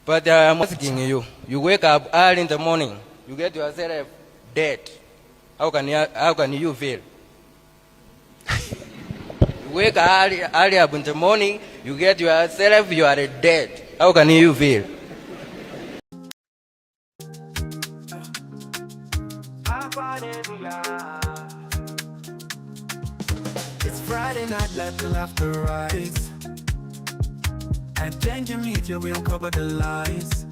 But I'm asking you, you wake up early in the morning, you get yourself dead. How can you feel? You wake early up in the morning, you get yourself, you are dead. How can you feel? It's Friday night, let the laughter rise. And then you meet you, we'll cover the lies.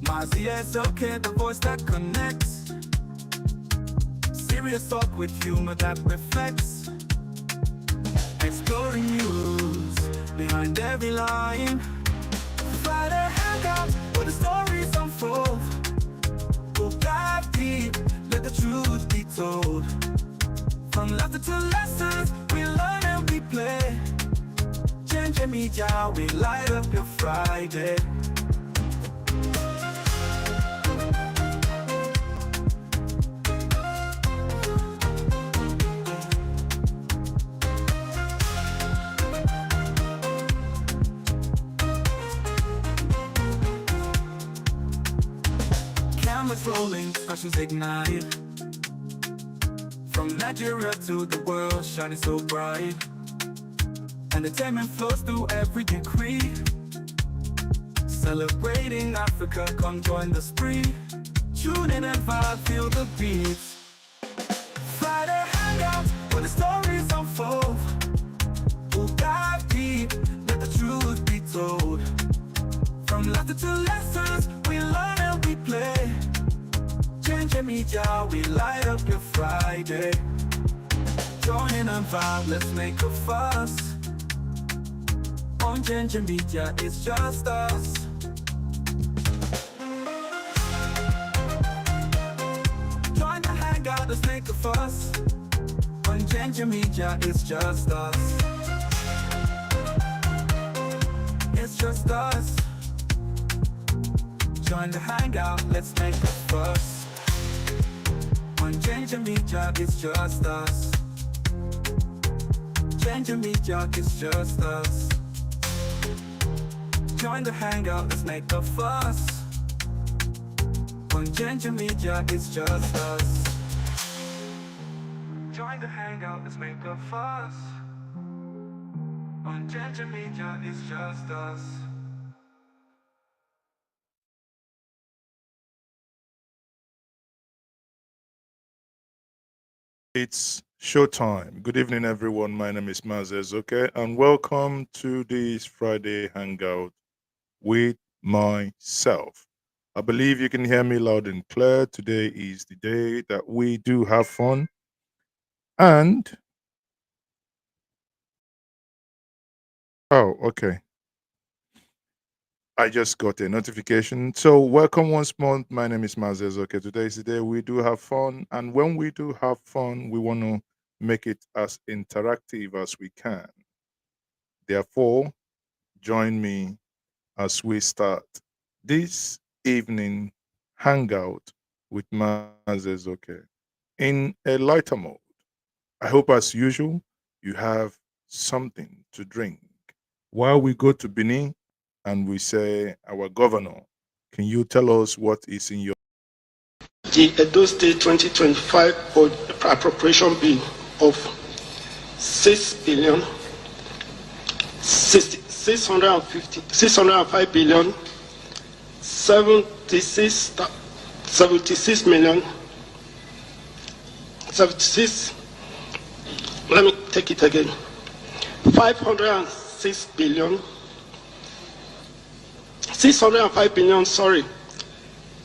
Mazi is okay, the voice that connects. Serious talk with humor that reflects. Exploring news behind every line. Friday hangout, where the stories unfold. Go dive deep, let the truth be told. From laughter to lessons, we learn and we play. Change media, we light up your Friday. Cameras rolling, passions ignite. From Nigeria to the world, shining so bright. Entertainment flows through every decree. Celebrating Africa, come join the spree. Tune in and vibe, feel the beats. Friday hangout, where the stories unfold. We'll dive deep, let the truth be told. From laughter to lessons, we learn and we play. Change media, we light up your Friday. Join in and vibe, let's make a fuss. On Ginger Media, it's just us. Join the hangout, let's make a fuss. On Ginger Media, it's just us. It's just us. Join the hangout, let's make a fuss. On Ginger Media, it's just us. Ginger Media, it's just us. Join the hangout, let's make a fuss. On Ginger Media, it's just us. Join the hangout, let's make a fuss. On Ginger Media, it's just us. It's showtime. Good evening, everyone. My name is Mazes, okay? And welcome to this Friday Hangout with myself. I believe you can hear me loud and clear. Today is the day that we do have fun. And, oh, okay. I just got a notification. So, welcome once more. My name is Mazes, okay? Today is the day we do have fun. And when we do have fun, we want to make it as interactive as we can. Therefore, join me as we start this evening hangout with Mazes, okay, in a lighter mode. I hope, as usual, you have something to drink. While we go to Benin and we say, our governor, can you tell us what is in your... The Edo State 2025 appropriation bill of 605 billion 76 million 76. Let me take it again. 506 billion 605 billion, sorry,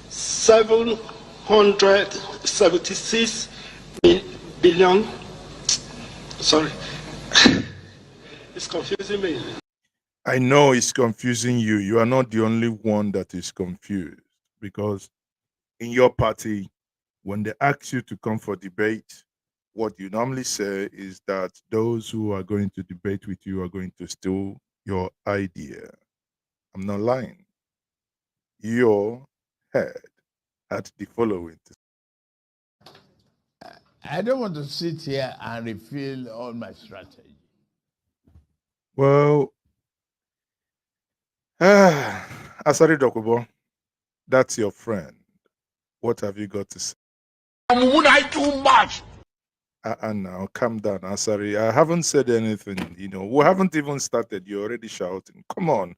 776 billion. Sorry. It's confusing me. I know it's confusing you. You are not the only one that is confused, because in your party, when they ask you to come for debate, what you normally say is that those who are going to debate with you are going to steal your idea. I'm not lying. Your head had the following. I don't want to sit here and reveal all my strategy. Well, Asari Dokubo, that's your friend. What have you got to say? Would I too much? Now, calm down, Asari. I haven't said anything. We haven't even started. You're already shouting. Come on.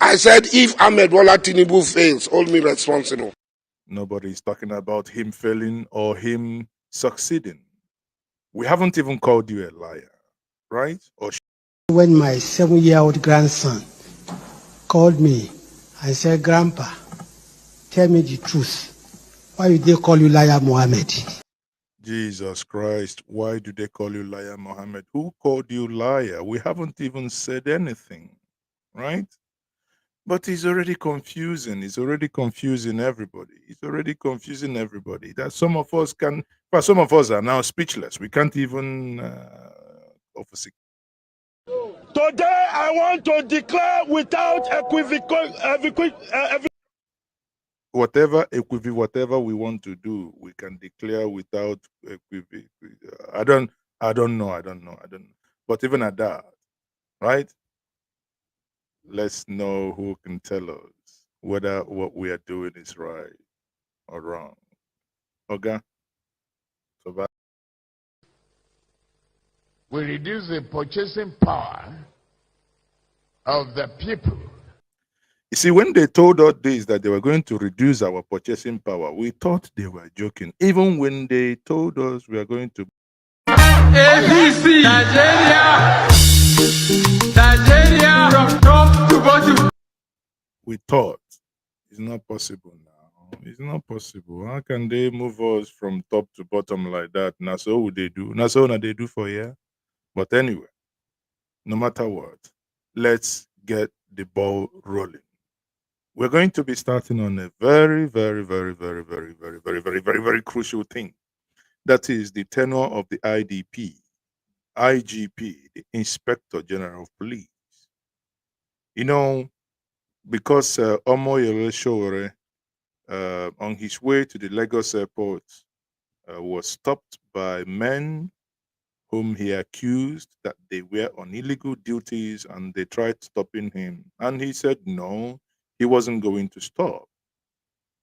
I said, if Ahmed Bola Tinubu fails, hold me responsible. Nobody's talking about him failing or him succeeding. We haven't even called you a liar, right? Or When my 7-year-old grandson called me and said, Grandpa, tell me the truth. Why did they call you Liar Mohammed? Jesus Christ, why do they call you liar, Mohammed? Who called you liar? We haven't even said anything, right? But he's already confusing. He's already confusing everybody. He's already confusing everybody. That some of us can, but some of us are now speechless. We can't even obviously. Today, I want to declare without whatever we want to do, we can declare without equivocation. I don't know. But even at that, right? Let's know who can tell us whether what we are doing is right or wrong. Okay? So that, We reduce the purchasing power of the people. you see, when they told us this, that they were going to reduce our purchasing power, we thought they were joking. Even when they told us we are going to ABC Nigeria from top to bottom. we thought it's not possible now. It's not possible. How can they move us from top to bottom like that? Now so would they do. Now so now they do for yeah. But anyway, no matter what, let's get the ball rolling. We're going to be starting on a very, very, very, very, very, very, very, very, very, very crucial thing. That is the tenure of the IGP, the Inspector General of Police. Because Omoyele Sowore, on his way to the Lagos airport, was stopped by men whom he accused that they were on illegal duties, and they tried stopping him. And he said no, he wasn't going to stop.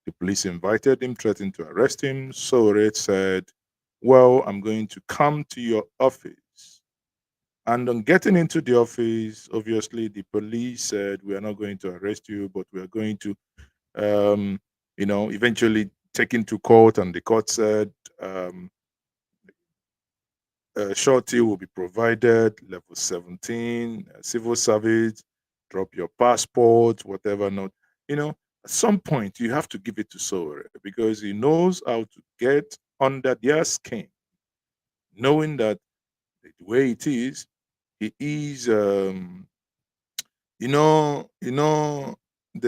The police invited him, threatened to arrest him. Sowore said, well, I'm going to come to your office. And on getting into the office, obviously the police said, we are not going to arrest you, but we are going to eventually taken to court, and the court said surety will be provided, level 17, civil service, drop your passport, whatever not. At some point you have to give it to Sowore because he knows how to get under their skin, knowing that the way it is, he is, they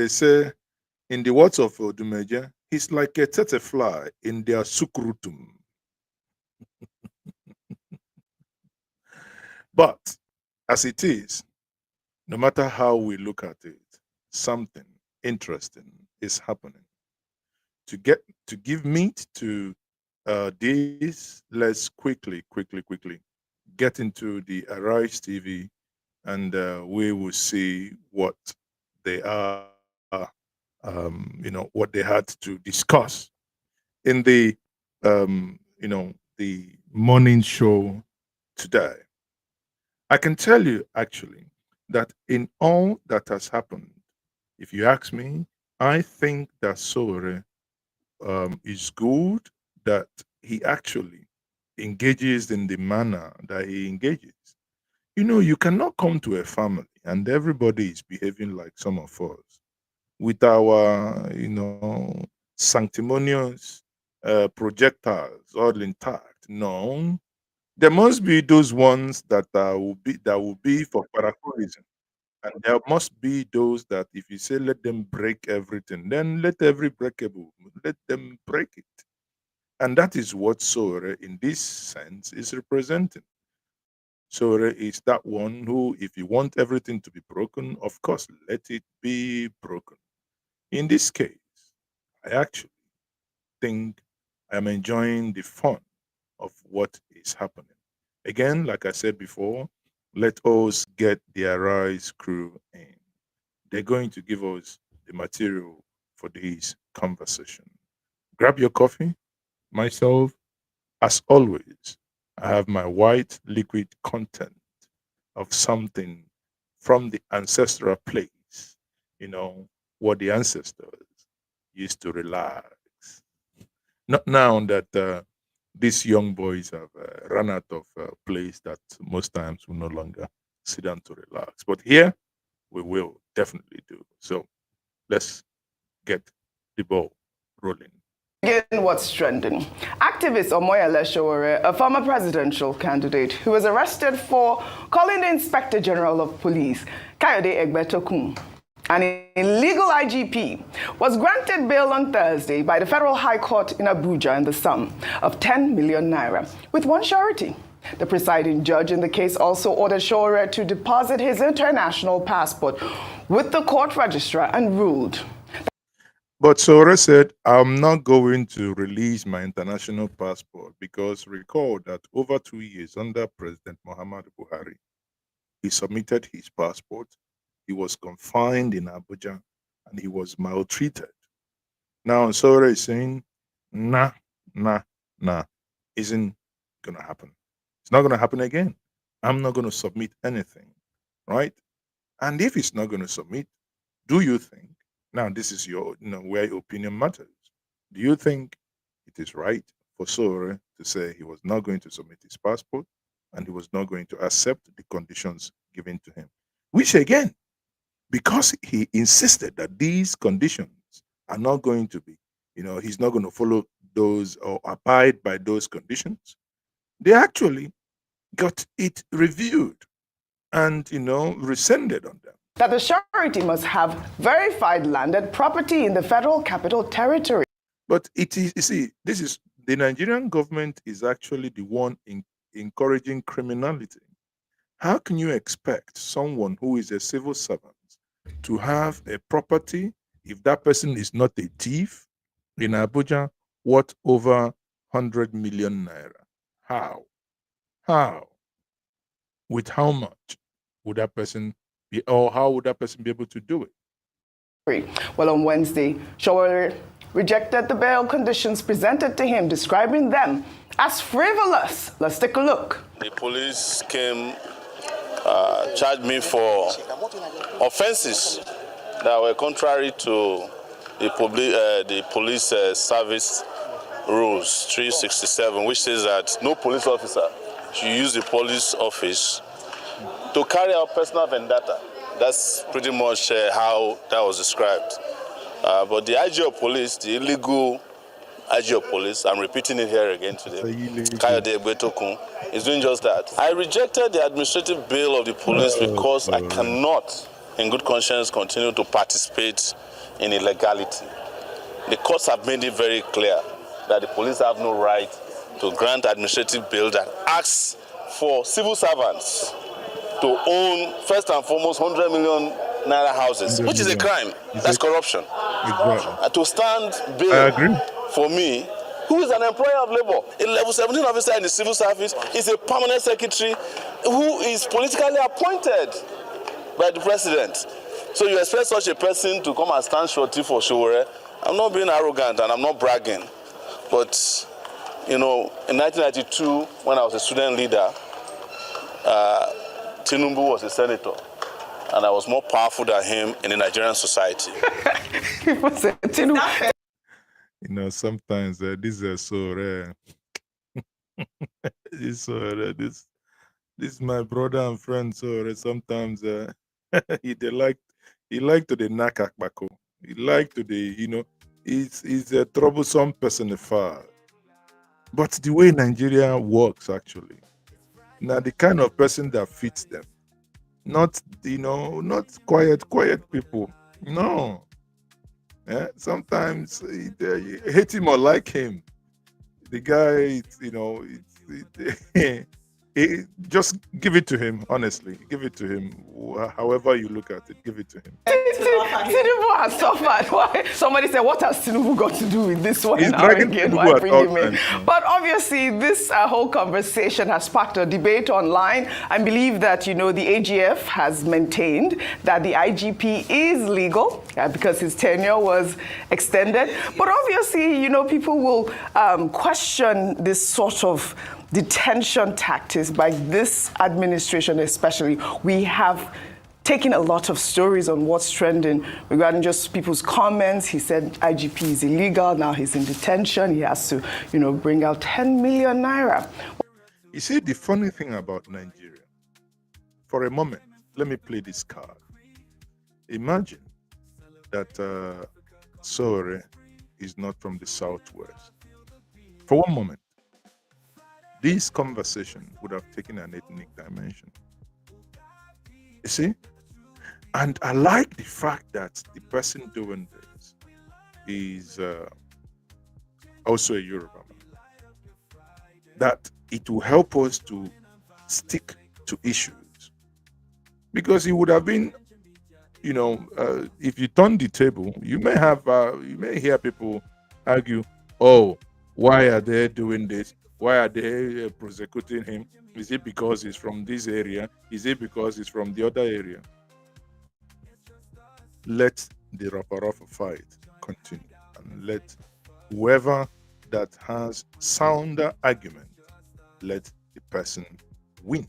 say in the words of Odumeje, he's like a tete fly in their sukrutum. But as it is, no matter how we look at it, something interesting is happening. To give meat to this, let's quickly get into the Arise TV, and we will see what they are, what they had to discuss in the, the morning show today. I can tell you actually that in all that has happened, if you ask me, I think that Sowore is good, that he actually engages in the manner that he engages. You cannot come to a family and everybody is behaving like some of us with our, sanctimonious projectors all intact. No, there must be those ones that will be for paracourism, and there must be those that if you say let them break everything, then let them break it. And that is what Sowore in this sense is representing. Sowore is that one who, if you want everything to be broken, of course, let it be broken. In this case, I actually think I'm enjoying the fun of what is happening. Again, like I said before, let us get the Arise crew in. they're going to give us the material for this conversation. Grab your coffee. Myself, as always, I have my white liquid content of something from the ancestral place, what the ancestors used to relax. Not now that these young boys have run out of place that most times we no longer sit down to relax. But here we will definitely do. So let's get the ball rolling. Begin what's trending. Activist Omoyele Sowore, a former presidential candidate who was arrested for calling the Inspector General of Police, Kayode Egbetokun, an illegal IGP, was granted bail on Thursday by the Federal High Court in Abuja in the sum of 10 million naira, with one surety. The presiding judge in the case also ordered Sowore to deposit his international passport with the court registrar and ruled. But Sowore said, I'm not going to release my international passport because recall that over 2 years under President Muhammadu Buhari, he submitted his passport, he was confined in Abuja, and he was maltreated. Now Sowore is saying, nah, isn't going to happen. It's not going to happen again. I'm not going to submit anything, right? And if it's not going to submit, do you think, now this is your, where your opinion matters. Do you think it is right for Sowore to say he was not going to submit his passport and he was not going to accept the conditions given to him? Which again, because he insisted that these conditions are not going to be, he's not going to follow those or abide by those conditions, they actually got it reviewed and, rescinded on them. That the surety must have verified landed property in the Federal Capital Territory. But it is, you see, this is, the Nigerian government is actually the one encouraging criminality. How can you expect someone who is a civil servant to have a property if that person is not a thief in Abuja worth over 100 million naira? How? With how much would that person be, or how would that person be able to do it? Well, on Wednesday, Sowore rejected the bail conditions presented to him, describing them as frivolous. Let's take a look. The police came, charged me for offenses that were contrary to the police service rules 367, which says that no police officer should use the police office to carry out personal vendetta. That's pretty much how that was described. But the IG of police, the illegal IG of police, I'm repeating it here again today, Kayode Egbetokun, is doing just that. I rejected the administrative bail of the police because I cannot, in good conscience, continue to participate in illegality. The courts have made it very clear that the police have no right to grant administrative bail that asks for civil servants to own, first and foremost, 100 million naira houses, which is a crime. That's corruption. Exactly. To stand bail for me, who is an employer of labor, a level 17 officer in the civil service, is a permanent secretary who is politically appointed by the president. So you expect such a person to come and stand shorty for Sowore? I'm not being arrogant and I'm not bragging. But, in 1992, when I was a student leader, Tinubu was a senator, and I was more powerful than him in the Nigerian society. Sometimes this is so rare. This so rare. This is my brother and friend. So rare. Sometimes he like to the knock akbako. He like to the he's a troublesome personified. But the way Nigeria works actually. Now the kind of person that fits them, not not quiet people. No, sometimes you hate him or like him. The guy, Just give it to him, honestly. Give it to him. However you look at it, give it to him. Tinubu has suffered. Why? Somebody said, what has Tinubu got to do with this one? He's dragging Tinubu at all times. But obviously, this whole conversation has sparked a debate online. I believe that, the AGF has maintained that the IGP is legal because his tenure was extended. But obviously, people will question this sort of detention tactics by this administration especially. We have taken a lot of stories on what's trending regarding just people's comments. He said IGP is illegal, now he's in detention, he has to, bring out 10 million naira. You see, the funny thing about Nigeria, for a moment, let me play this card. Imagine that Sowore is not from the Southwest. For one moment, this conversation would have taken an ethnic dimension. You see? And I like the fact that the person doing this is also a Yoruba man. That it will help us to stick to issues. Because it would have been, if you turn the table, you may hear people argue, oh, why are they doing this? Why are they prosecuting him? Is it because he's from this area? Is it because he's from the other area? Let the Rafa fight continue, and let whoever that has sounder argument, let the person win.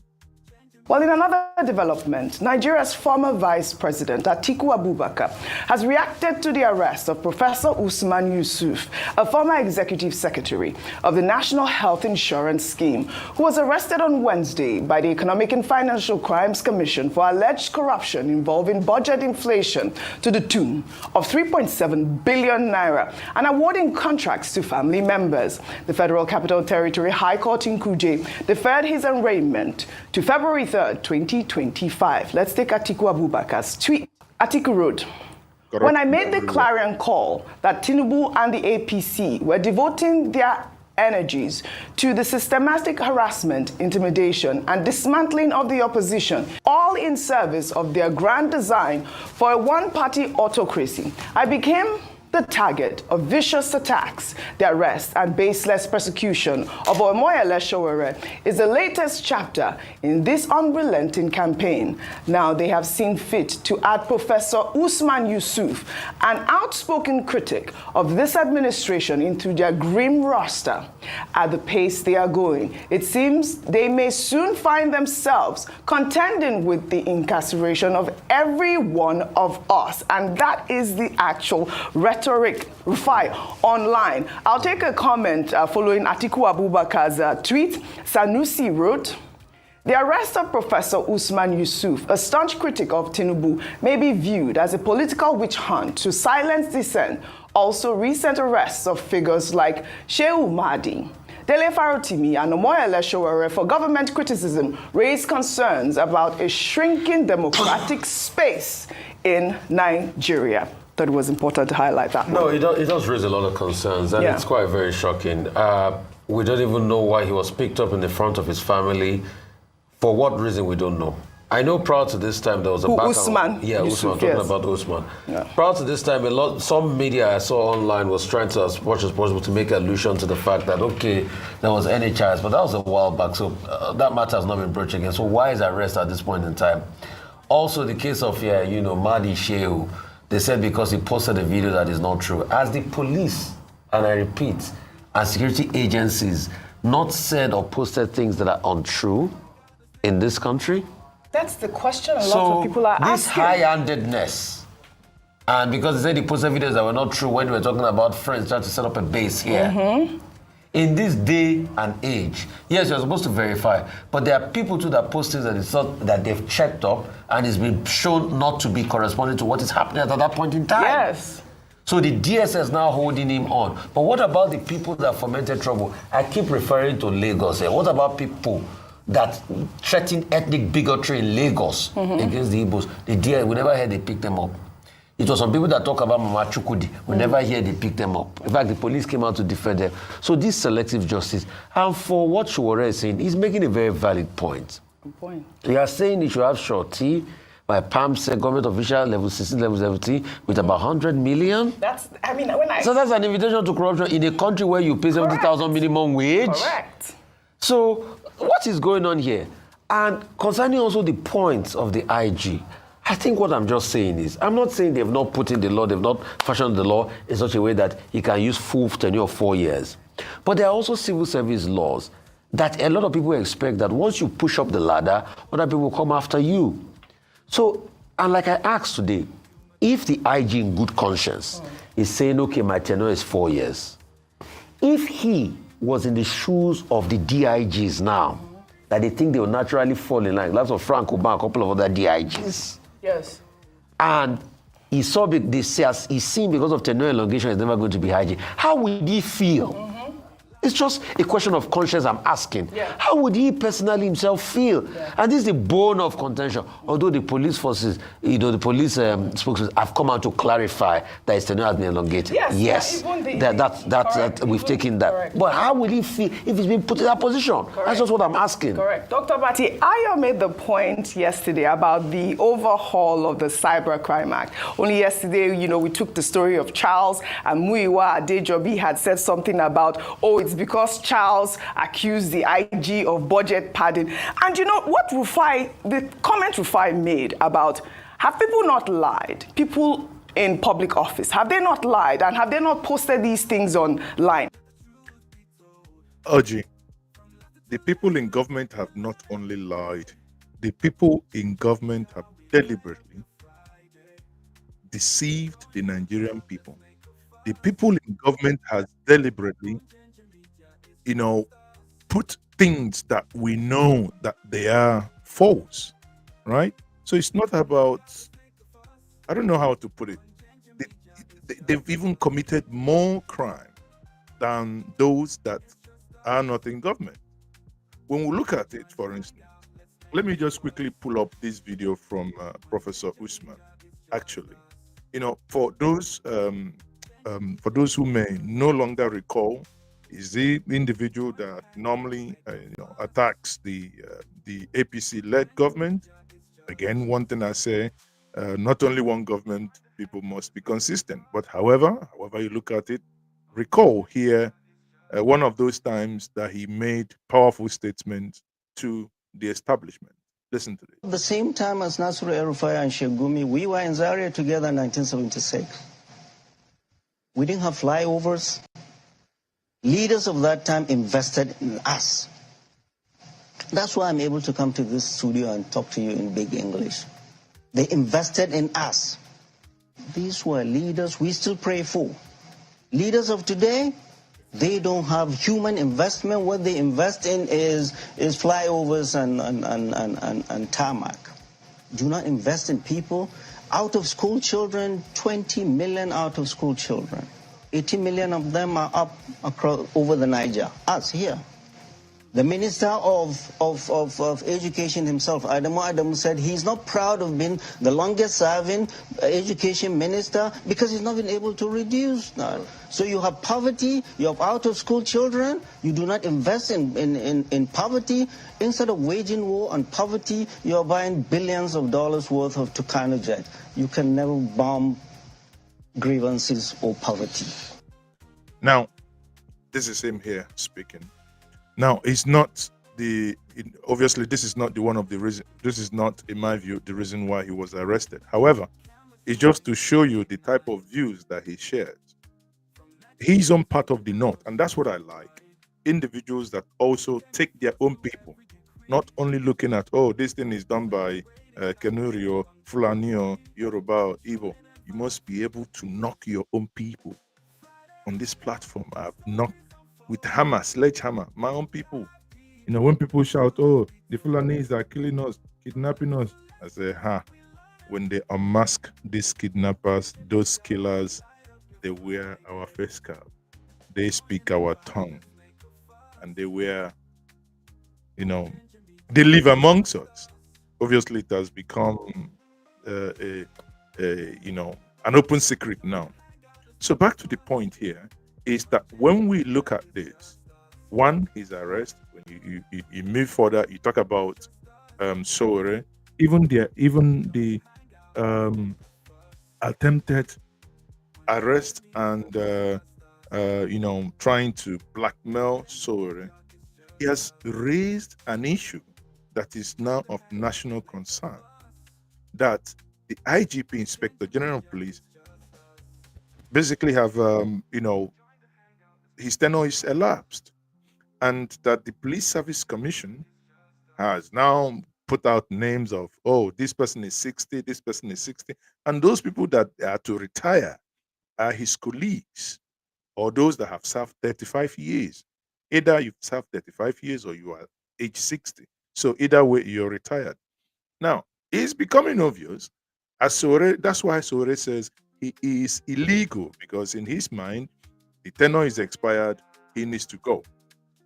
Well, in another development, Nigeria's former Vice President, Atiku Abubakar, has reacted to the arrest of Professor Usman Yusuf, a former executive secretary of the National Health Insurance Scheme, who was arrested on Wednesday by the Economic and Financial Crimes Commission for alleged corruption involving budget inflation to the tune of 3.7 billion naira and awarding contracts to family members. The Federal Capital Territory High Court in Kuje deferred his arraignment to February 3rd, 2025. Let's take Atiku Abubakar's tweet. Atiku wrote, when I made the clarion call that Tinubu and the APC were devoting their energies to the systematic harassment, intimidation, and dismantling of the opposition, all in service of their grand design for a one-party autocracy, I became the target of vicious attacks. The arrest and baseless persecution of Omoyele Sowore is the latest chapter in this unrelenting campaign. Now they have seen fit to add Professor Usman Yusuf, an outspoken critic of this administration, into their grim roster. At the pace they are going, it seems they may soon find themselves contending with the incarceration of every one of us. And that is the actual rhetoric Rufai online. I'll take a comment following Atiku Abubakar's tweet. Sanusi wrote, the arrest of Professor Usman Yusuf, a staunch critic of Tinubu, may be viewed as a political witch hunt to silence dissent. Also, recent arrests of figures like Shehu Mahdi, Dele Farotimi, and Omoyele Sowore for government criticism raise concerns about a shrinking democratic space in Nigeria. Thought it was important to highlight that. No, it does raise a lot of concerns, and it's quite very shocking. We don't even know why he was picked up in the front of his family. For what reason, we don't know. I know prior to this time there was a Usman. Yeah, Usman, talking about Usman. Yeah. Prior to this time, some media I saw online was trying to, as much as possible, to make allusion to the fact that, okay, there was NHIS, but that was a while back, so that matter has not been broached again. So why is arrest at this point in time? Also, the case of, Mahdi Shehu, they said because he posted a video that is not true. As the police, and I repeat, as security agencies not said or posted things that are untrue in this country? That's the question a lot of people are asking. This high-handedness, and because they said he posted videos that were not true when we were talking about friends trying to set up a base here. In this day and age, yes, you're supposed to verify, but there are people too that post things that it's not, that they've checked up and it's been shown not to be corresponding to what is happening at that point in time. Yes. So the DSS now holding him on. But what about the people that fomented trouble? I keep referring to Lagos here. What about people that threaten ethnic bigotry in Lagos against the Igbos? The DSS, we never heard they picked them up. It was some people that talk about Mama Chukudi. We never hear they pick them up. In fact, the police came out to defend them. So this selective justice, and for what Sowore is saying, he's making a very valid point. Good point. You are saying you should have shorty by PAMS government official level 16, level 17 with about 100 million. That's, I mean, when I... So that's an invitation to corruption in a country where you pay 70,000 minimum wage. Correct. So what is going on here? And concerning also the points of the IG, I think what I'm just saying is, I'm not saying they've not put in the law, they've not fashioned the law in such a way that he can use full tenure of 4 years. But there are also civil service laws that a lot of people expect that once you push up the ladder, other people will come after you. So, and like I asked today, if the IG in good conscience is saying, okay, my tenure is 4 years, if he was in the shoes of the DIGs now, that they think they will naturally fall in line, lots of Frank Oban, a couple of other DIGs, yes, and he saw this, he's seen because of tenure elongation is never going to be IG, how would he feel? It's just a question of conscience I'm asking. Yeah. How would he personally himself feel? Yeah. And this is the bone of contention. Although the police forces, the police spokesmen have come out to clarify that his tenure has been elongated. Yes. We've taken that. Correct. But how will he feel if he's been put in that position? Correct. That's just what I'm asking. Correct. Dr. Bati, Ayo made the point yesterday about the overhaul of the Cybercrime Act. Only yesterday, we took the story of Charles, and Muyiwa Adejobi had said something about, it's because Charles accused the IG of budget padding. And the comment Rufai made about, have people not lied? People in public office, have they not lied? And have they not posted these things online? Oji, the people in government have not only lied, the people in government have deliberately deceived the Nigerian people. The people in government has deliberately put things that we know that they are false, right? So it's not about, I don't know how to put it. They've even committed more crime than those that are not in government. When we look at it, for instance, let me just quickly pull up this video from Professor Usman. Actually, for those who may no longer recall, is the individual that normally attacks the APC-led government. Again, one thing I say, not only one government, people must be consistent. But however you look at it, recall here one of those times that he made powerful statements to the establishment. Listen to this. At the same time as Nasru El-Rufai and Sheikh Gumi, we were in Zaria together in 1976. We didn't have flyovers. Leaders of that time invested in us. That's why I'm able to come to this studio and talk to you in big English. They invested in us. These were leaders we still pray for. Leaders of today, they don't have human investment. What they invest in is flyovers and tarmac. Do not invest in people. Out of school children, 20 million out of school children. 80 million of them are up across over the Niger. Us here. The Minister of Education himself, Adamu, said he's not proud of being the longest serving education minister because he's not been able to reduce that. So you have poverty, you have out of school children, you do not invest in poverty. Instead of waging war on poverty, you are buying billions of dollars worth of Tucano jet. You can never bomb grievances or poverty. Now, this is him here speaking. Now, it's not obviously this is not this is not, in my view, the reason why he was arrested. However, it's just to show you the type of views that he shares. He's on part of the North, and that's what I like. Individuals that also take their own people, not only looking at, this thing is done by Kanuri or Fulani or Yoruba or Igbo. You must be able to knock your own people. On this platform, I've knocked with hammer, sledgehammer, my own people. When people shout, the Fulanis are killing us, kidnapping us, I say, when they unmask these kidnappers, those killers, they wear our face cap, they speak our tongue, and they wear, they live amongst us. Obviously, it has become an open secret now. So back to the point here is that when we look at this, one, his arrest. When you move further, you talk about Sowore, even the attempted arrest and trying to blackmail Sowore. He has raised an issue that is now of national concern, that the IGP, Inspector General of Police, basically have his tenure is elapsed, and that the Police Service Commission has now put out names of, oh, this person is 60, this person is 60, and those people that are to retire are his colleagues or those that have served 35 years. Either you've served 35 years or you are age 60. So either way, you're retired. Now, it's becoming obvious, as Sowore, that's why Sowore says he is illegal, because in his mind, the tenure is expired, he needs to go,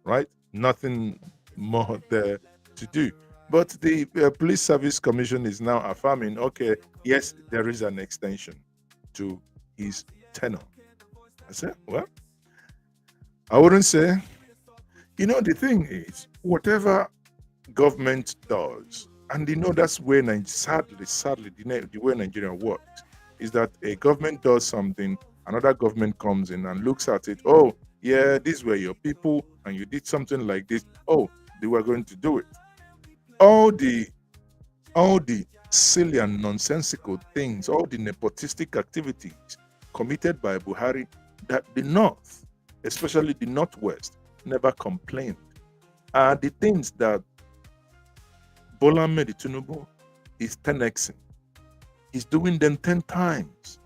right? Nothing more there to do. But the Police Service Commission is now affirming, okay, yes, there is an extension to his tenure. I said, well, I wouldn't say, the thing is, whatever government does, and that's where sadly, the way Nigeria works, is that a government does something, another government comes in and looks at it, oh, yeah, these were your people, and you did something like this, oh, they were going to do it. All the silly and nonsensical things, all the nepotistic activities committed by Buhari, that the North, especially the Northwest, never complained, are the things that Bola Ahmed Tinubu is 10xing. He's doing them 10 times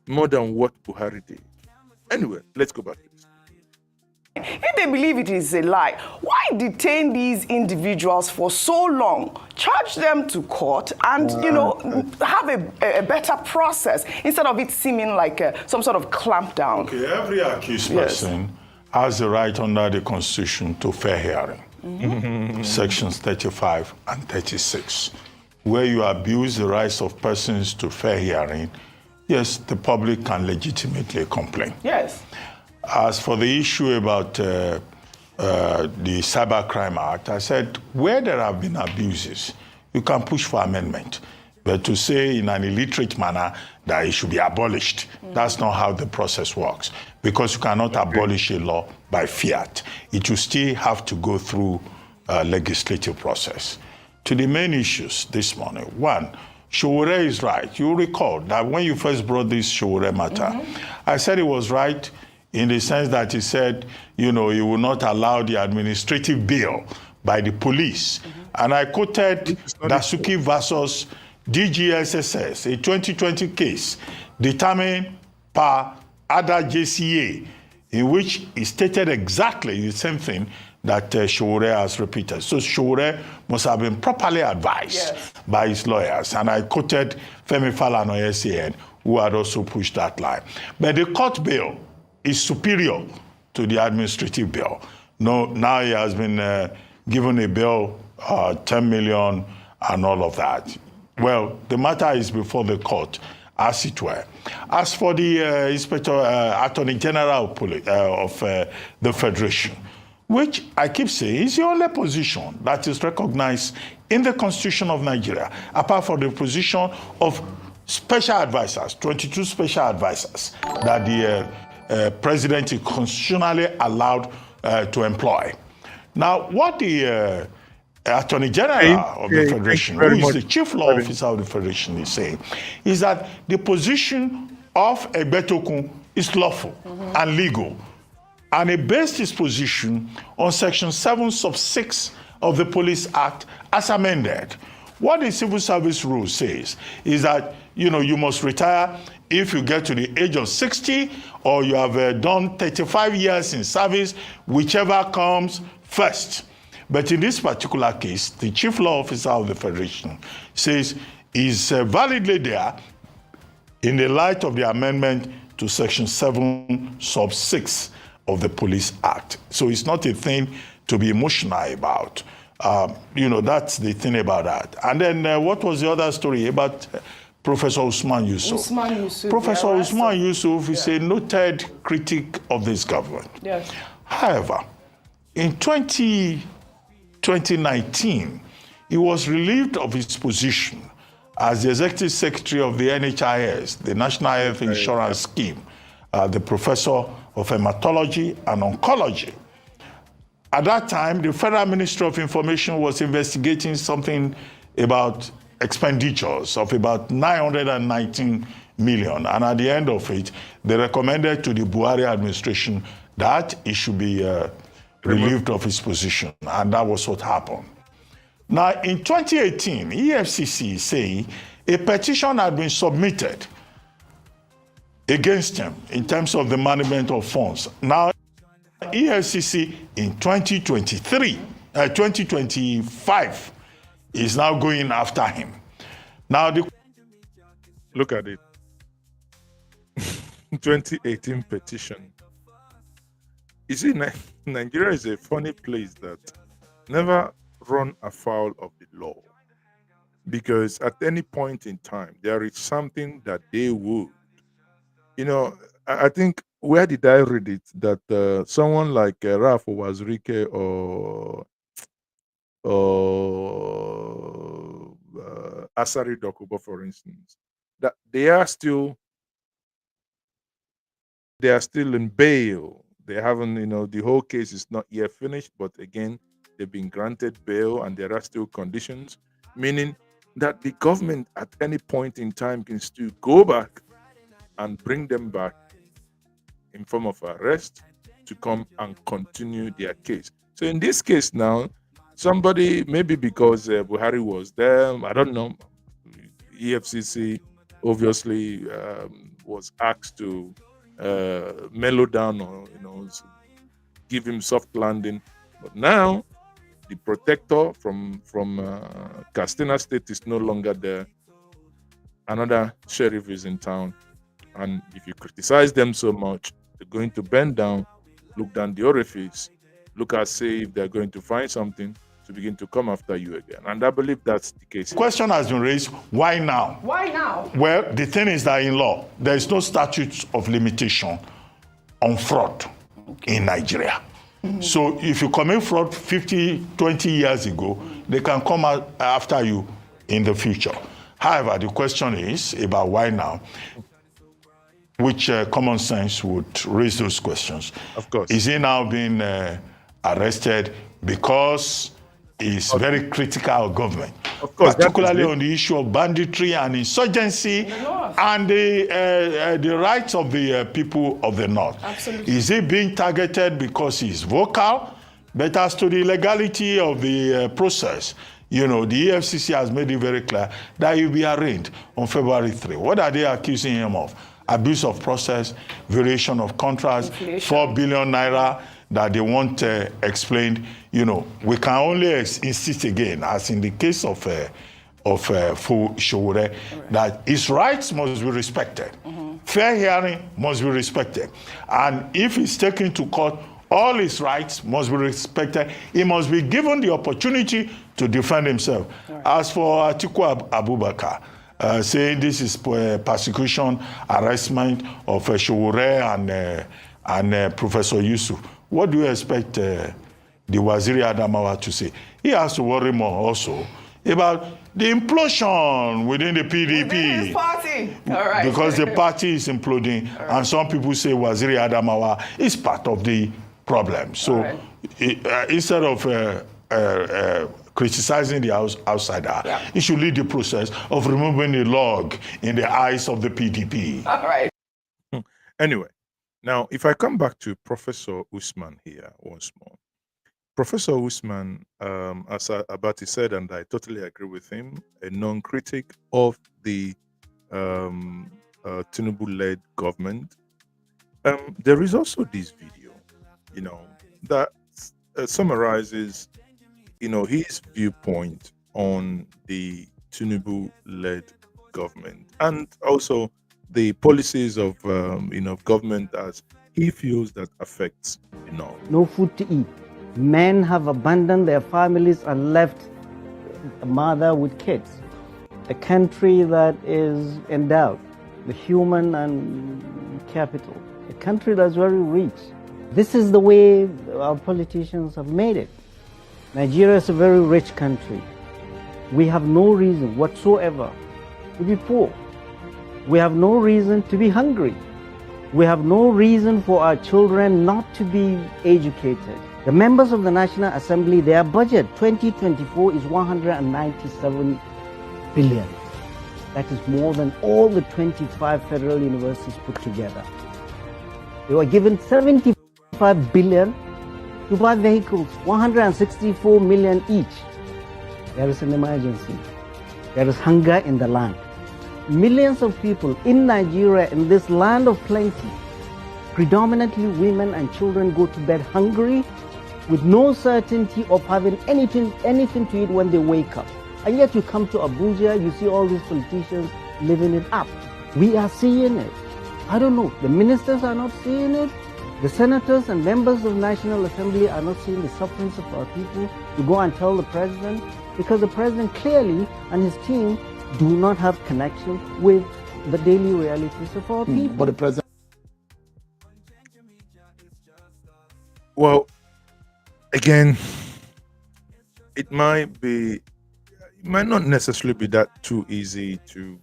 more than what Buhari did. Anyway, let's go back to this. If they believe it is a lie, why detain these individuals for so long, charge them to court, and have a better process instead of it seeming like some sort of clampdown? Okay, every accused person has the right under the Constitution to fair hearing. Sections 35 and 36. Where you abuse the rights of persons to fair hearing, yes, the public can legitimately complain. Yes. As for the issue about the Cybercrime Act, I said, where there have been abuses, you can push for amendment. But to say in an illiterate manner that it should be abolished, that's not how the process works. Because you cannot abolish a law by fiat. It will still have to go through a legislative process. To the main issues this morning, one, Sowore is right. You recall that when you first brought this Sowore matter, I said it was right in the sense that he said, he will not allow the administrative bail by the police. And I quoted Dasuki versus DGSSS, a 2020 case determined by Ada JCA, in which he stated exactly the same thing that Sowore has repeated. So Sowore must have been properly advised by his lawyers. And I quoted Femi Falana SAN, who had also pushed that line. But the court bail is superior to the administrative bail. No, now he has been given a bail, 10 million and all of that. Well, the matter is before the court, as it were. As for the Attorney General of the Federation, which I keep saying is the only position that is recognized in the Constitution of Nigeria, apart from the position of special advisors, 22 special advisors that the president is constitutionally allowed to employ. Now, what the Attorney General of the Federation, who is the chief law officer of the Federation, is saying, is that the position of Egbetokun is lawful and legal. And he based his position on Section 7 sub 6 of the Police Act as amended. What the Civil Service Rule says is that, you must retire if you get to the age of 60 or you have done 35 years in service, whichever comes first. But in this particular case, the chief law officer of the Federation says is validly there in the light of the amendment to Section 7 sub 6 of the Police Act. So it's not a thing to be emotional about. That's the thing about that. And then what was the other story about Professor Usman Yusuf. Professor Usman Yusuf is a noted critic of this government. Yes. However, in 2019, he was relieved of his position as the Executive Secretary of the NHIS, the National Health Insurance Scheme, the Professor of Hematology and Oncology. At that time, the Federal Ministry of Information was investigating something about expenditures of about 919 million. And at the end of it, they recommended to the Buhari administration that he should be relieved of his position. And that was what happened. Now, in 2018, EFCC say a petition had been submitted against him in terms of the management of funds. Now, EFCC in 2025 is now going after him. Now, look at it. 2018 petition. You see, Nigeria is a funny place that never run afoul of the law, because at any point in time there is something that they would, I think, where did I read it, that someone like Raf Wazirike or Asari Dokubo, for instance, that they are still in bail. They haven't, the whole case is not yet finished, but again, they've been granted bail and there are still conditions, meaning that the government at any point in time can still go back and bring them back in form of arrest to come and continue their case. So in this case now, somebody, maybe because Buhari was there, I don't know, EFCC obviously was asked to mellow down or, give him soft landing. But now, the protector from Katsina State is no longer there. Another sheriff is in town. And if you criticize them so much, they're going to bend down, look down the orifice, look and see if they're going to find something to begin to come after you again. And I believe that's the case. Question has been raised, why now? Why now? Well, the thing is that in law, there is no statute of limitation on fraud in Nigeria. So if you commit fraud 50, 20 years ago, they can come after you in the future. However, the question is about why now, which common sense would raise those questions. Of course. Is he now being arrested because he's very critical of government? Of course, particularly on the issue of banditry and insurgency and the rights of the people of the North. Absolutely. Is he being targeted because he's vocal? But as to the legality of the process, the EFCC has made it very clear that he'll be arraigned on February 3. What are they accusing him of? Abuse of process, violation of contracts, 4 billion naira that they want explained. We can only insist again, as in the case of Sowore, that his rights must be respected. Fair hearing must be respected. And if he's taken to court, all his rights must be respected. He must be given the opportunity to defend himself. Right. As for Atiku Abubakar, saying this is persecution, harassment of Sowore and Professor Yusuf, what do you expect the Waziri Adamawa to say? He has to worry more also about the implosion within the PDP. Within his party. All right. Because the party is imploding, right. And some people say Waziri Adamawa is part of the problem. So instead of criticizing the outsider, he should lead the process of removing the log in the eyes of the PDP. All right. Anyway, now if I come back to Professor Usman here once more. Professor Usman, as Abati said, and I totally agree with him, a non-critic of the Tinubu-led government. There is also this video, that summarizes, his viewpoint on the Tinubu-led government and also the policies of, government as he feels that affects the North. No food to eat. Men have abandoned their families and left a mother with kids. a country that is endowed with human and capital, a country that's very rich. This is the way our politicians have made it. Nigeria is a very rich country. We have no reason whatsoever to be poor. We have no reason to be hungry. We have no reason for our children not to be educated. The members of the National Assembly, their budget 2024 is 197 billion. That is more than all the 25 federal universities put together. They were given 75 billion to buy vehicles, 164 million each. There is an emergency. There is hunger in the land. Millions of people in Nigeria, in this land of plenty, predominantly women and children, go to bed hungry with no certainty of having anything to eat when they wake up. And yet you come to Abuja, you see all these politicians living it up. We are seeing it. I don't know, the ministers are not seeing it. The senators and members of the National Assembly are not seeing the sufferings of our people. You go and tell the president, because the president clearly and his team do not have connection with the daily realities of our people. But the president... Well, again, it might not necessarily be that too easy to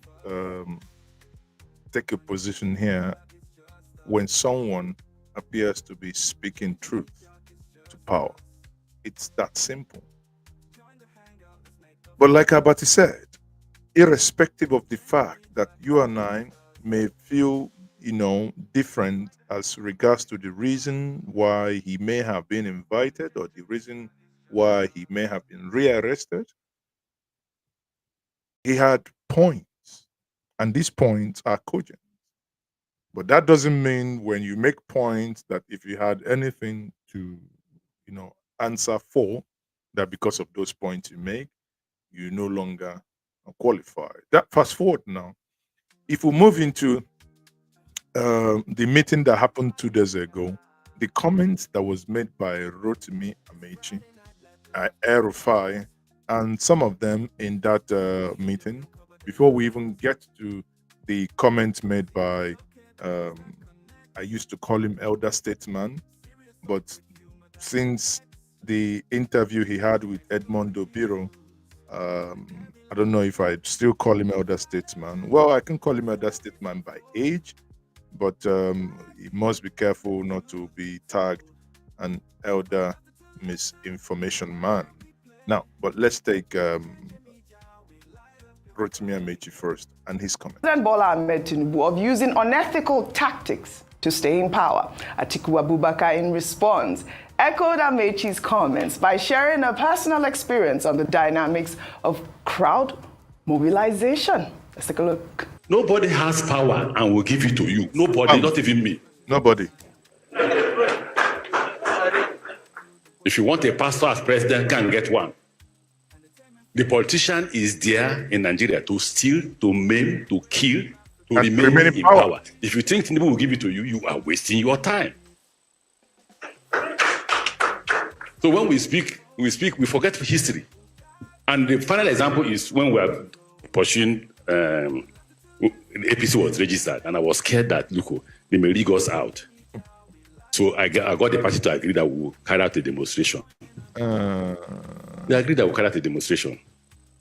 take a position here when someone appears to be speaking truth to power. It's that simple. But like Abati said, irrespective of the fact that you and I may feel, different as regards to the reason why he may have been invited or the reason why he may have been rearrested, he had points, and these points are cogent. But that doesn't mean when you make points that if you had anything to, answer for, that because of those points you make, you no longer qualify. That fast forward now. If we move into the meeting that happened 2 days ago, the comments that was made by Rotimi Amechi, El-Rufai, and some of them in that meeting, before we even get to the comments made by I used to call him elder statesman, but since the interview he had with Edmondo Biro, I don't know if I'd still call him elder statesman. Well, I can call him elder statesman by age, but he must be careful not to be tagged an elder misinformation man. Now, but let's take Rotimi Amechi first and his comment. President Bola Ahmed Tinubu of using unethical tactics to stay in power. Atiku Abubakar, in response, echoed Amechi's comments by sharing a personal experience on the dynamics of crowd mobilization. Let's take a look. Nobody has power and will give it to you. Nobody, not even me. Nobody. If you want a pastor as president, can get one. The politician is there in Nigeria to steal, to maim, to kill, to remain in power. If you think Tinubu will give it to you, you are wasting your time. So when we speak, we forget history. And the final example is when we are pursuing, the APC was registered, and I was scared that, look, they may rig us out. So I got the party to agree that we will carry out a demonstration. They agreed that we will carry out a demonstration.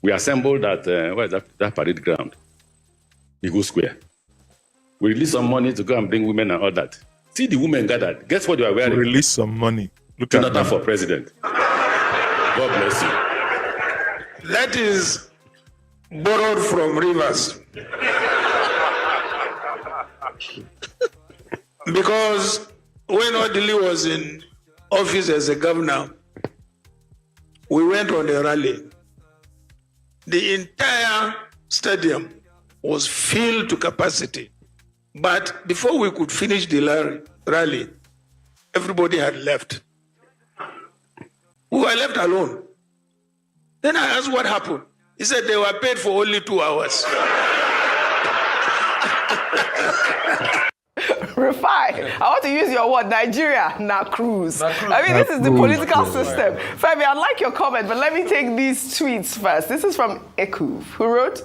We assembled at where is that parade ground? Eagle Square. We released some money to go and bring women and all that. See the women gathered. Guess what they are wearing? Release some money. Look at Jonathan for president. God bless you. That is borrowed from Rivers. Because when Odili was in office as a governor, we went on a rally. The entire stadium was filled to capacity. But before we could finish the rally, everybody had left. We were left alone. Then I asked what happened. He said they were paid for only 2 hours. Rufai, I want to use your word, Nigeria, na cruise. I mean, this is the political system. Femi, I'd like your comment, but let me take these tweets first. This is from Ekuv, who wrote,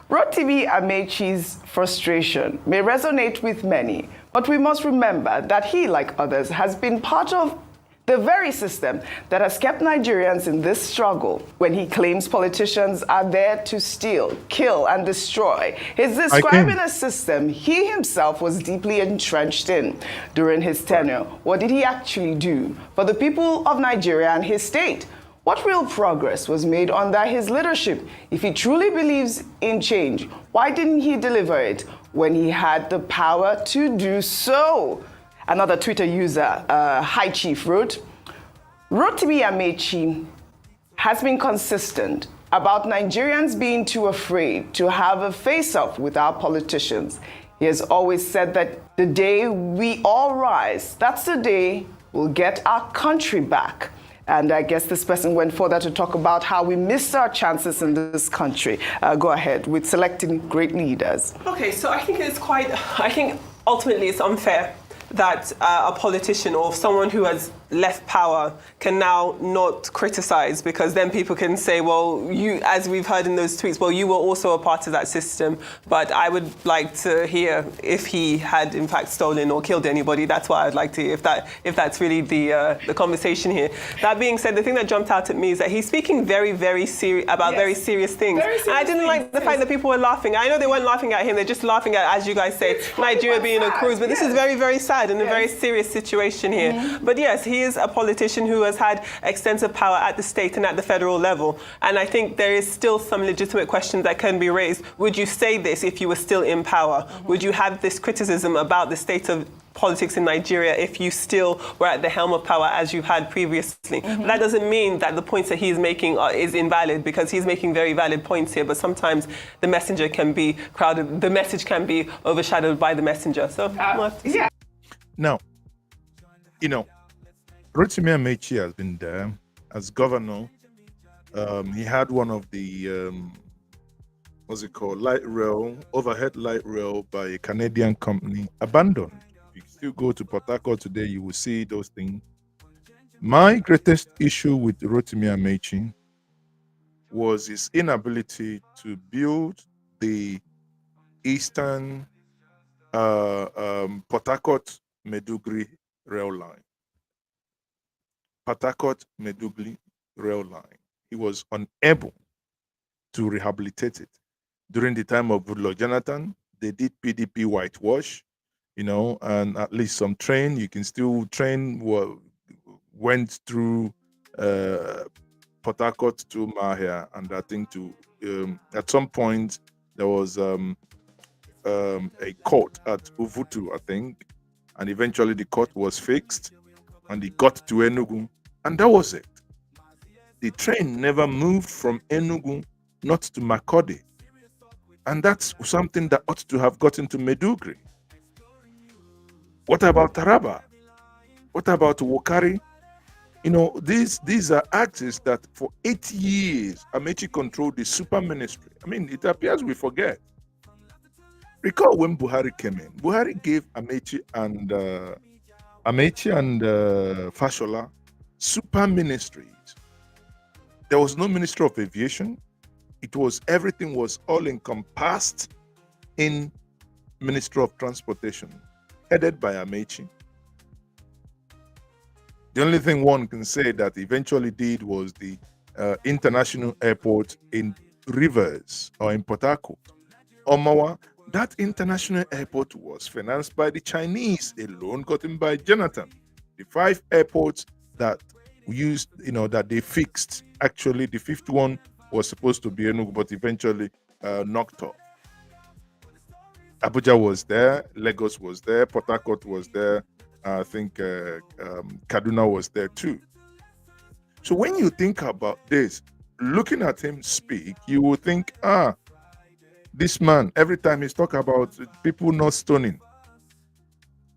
Rotimi Amechi's frustration may resonate with many, but we must remember that he, like others, has been part of the very system that has kept Nigerians in this struggle. When he claims politicians are there to steal, kill, and destroy, he's describing a system he himself was deeply entrenched in during his tenure. What did he actually do for the people of Nigeria and his state? What real progress was made under his leadership? If he truly believes in change, why didn't he deliver it when he had the power to do so? Another Twitter user, High Chief, wrote, Rotimi Amechi has been consistent about Nigerians being too afraid to have a face-off with our politicians. He has always said that the day we all rise, that's the day we'll get our country back. And I guess this person went further to talk about how we missed our chances in this country. Go ahead with selecting great leaders. Okay, so I think ultimately it's unfair that a politician or someone who has left power can now not criticize, because then people can say, well, you, as we've heard in those tweets, well, you were also a part of that system. But I would like to hear if he had in fact stolen or killed anybody. That's what I'd like to hear, if that's really the conversation here. That being said, the thing that jumped out at me is that he's speaking very serious about very serious things. And I didn't like the fact that people were laughing. I know they weren't laughing at him, they're just laughing at, as you guys say, Nigeria being a cruise. But this is very sad and a very serious situation here. But yes, he is a politician who has had extensive power at the state and at the federal level. And I think there is still some legitimate questions that can be raised. Would you say this if you were still in power? Would you have this criticism about the state of politics in Nigeria if you still were at the helm of power as you had previously? But that doesn't mean that the points that he's making is invalid, because he's making very valid points here. But sometimes the messenger can be crowded, the message can be overshadowed by the messenger. So, yeah. Now, you know, Rotimi Amechi has been there as governor. He had one of the, what's it called, light rail, overhead light rail by a Canadian company, abandoned. If you still go to Port Harcourt today, you will see those things. My greatest issue with Rotimi Amechi was his inability to build the eastern Port Harcourt Medugri rail line. Port Harcourt Medugri rail line. He was unable to rehabilitate it. During the time of Goodluck Jonathan, they did PDP whitewash, you know, and at least some train, you can still train, went through Port Harcourt to Mahia, and I think at some point there was a court at Uvutu, I think, and eventually the court was fixed and it got to Enugu, and that was it. The train never moved from Enugu not to Makurdi, and that's something that ought to have gotten to Medugri. What about Taraba? What about Wokari? You know, these are axes that for 8 years Amechi controlled the super ministry. I mean, it appears we forget. Recall when Buhari came in. Buhari gave Amechi and Fashola super ministries. There was no Minister of Aviation. Everything was all encompassed in Minister of Transportation, headed by Amechi. The only thing one can say that eventually did was the international airport in Rivers or in Port Harcourt. Omawa, that international airport was financed by the Chinese, a loan gotten by Jonathan. The 5 airports that we used, you know, that they fixed, actually the 5th one was supposed to be Enugu, but eventually knocked off. Abuja was there, Lagos was there, Port Harcourt was there, I think Kaduna was there too. So when you think about this, looking at him speak, you will think, this man, every time he's talking about people not stoning.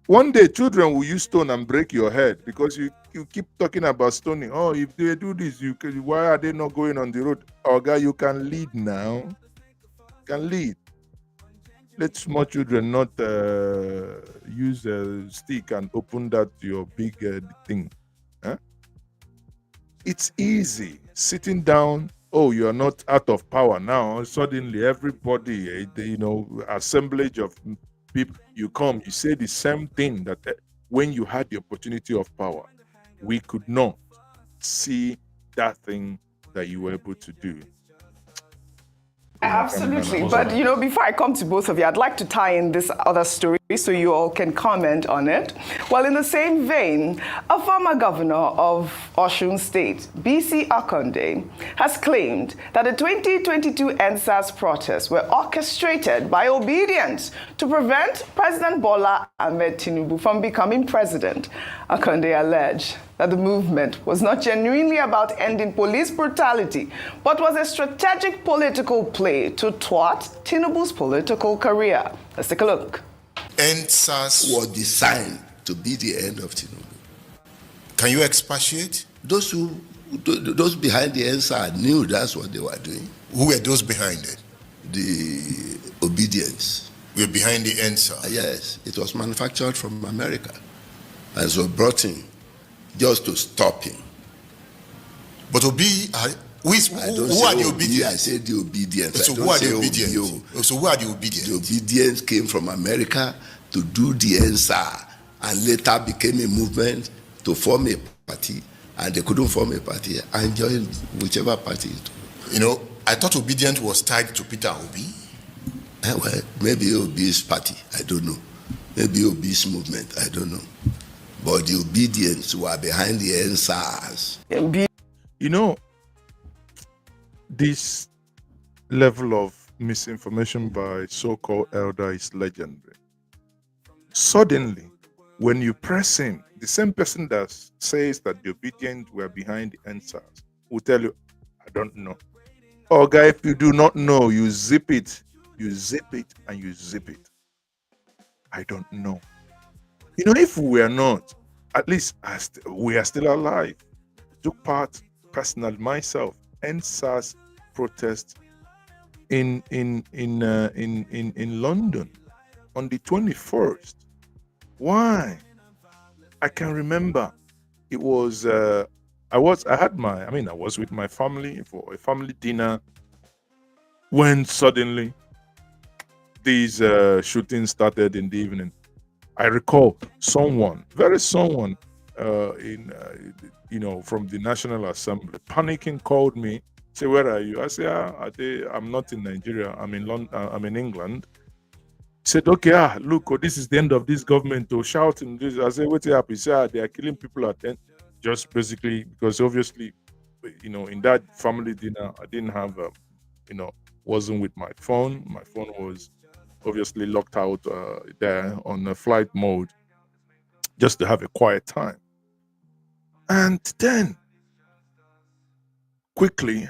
One day, children will use stone and break your head because you keep talking about stoning. Oh, if they do this, why are they not going on the road? Oh, guy, you can lead now. You can lead. Let small children not use a stick and open that your big thing. Huh? It's easy. Sitting down, oh, you are not out of power now. Suddenly, everybody, assemblage of people, you come, you say the same thing that when you had the opportunity of power, we could not see that thing that you were able to do. Absolutely. But, before I come to both of you, I'd like to tie in this other story so you all can comment on it. Well, in the same vein, a former governor of Osun State, Bisi Akande, has claimed that the 2022 EndSars protests were orchestrated by Obidients to prevent President Bola Ahmed Tinubu from becoming president. Akande alleged that the movement was not genuinely about ending police brutality, but was a strategic political play to thwart Tinubu's political career. Let's take a look. EndSars was designed to be the end of Tinubu. Can you expatiate? Those behind the EndSars knew that's what they were doing. Who were those behind it? The Obidients. Were behind the EndSars? Yes, it was manufactured from America and so brought in just to stop him. But who are the Obidients? I said the Obidients. So who are the Obidients? So who are the Obidients? The Obidients came from America to do the EndSars and later became a movement to form a party, and they couldn't form a party and join whichever party. I thought Obidients was tied to Peter Obi. Well, maybe Obi's party, I don't know. Maybe Obi's movement, I don't know. But the Obidients were behind the EndSars. This level of misinformation by so-called elder is legendary. Suddenly, when you press him, the same person that says that the Obidients were behind the EndSars will tell you, I don't know. Oh, guy, if you do not know, you zip it, and you zip it. I don't know. If we are not, at least we are still alive. Took part personally myself, EndSars protest in London on the 21st. Why? I can remember. It was I was with my family for a family dinner when suddenly these shootings started in the evening. I recall someone from the National Assembly panicking called me, say, where are you? I say, I'm not in Nigeria, I'm in London, I'm in England. He said, okay, look, this is the end of this government, shouting this. I said, what's happening? He said, they are killing people at 10. Just basically because obviously, in that family dinner, I didn't have, wasn't with my phone. My phone was obviously locked out there on the flight mode just to have a quiet time. And then quickly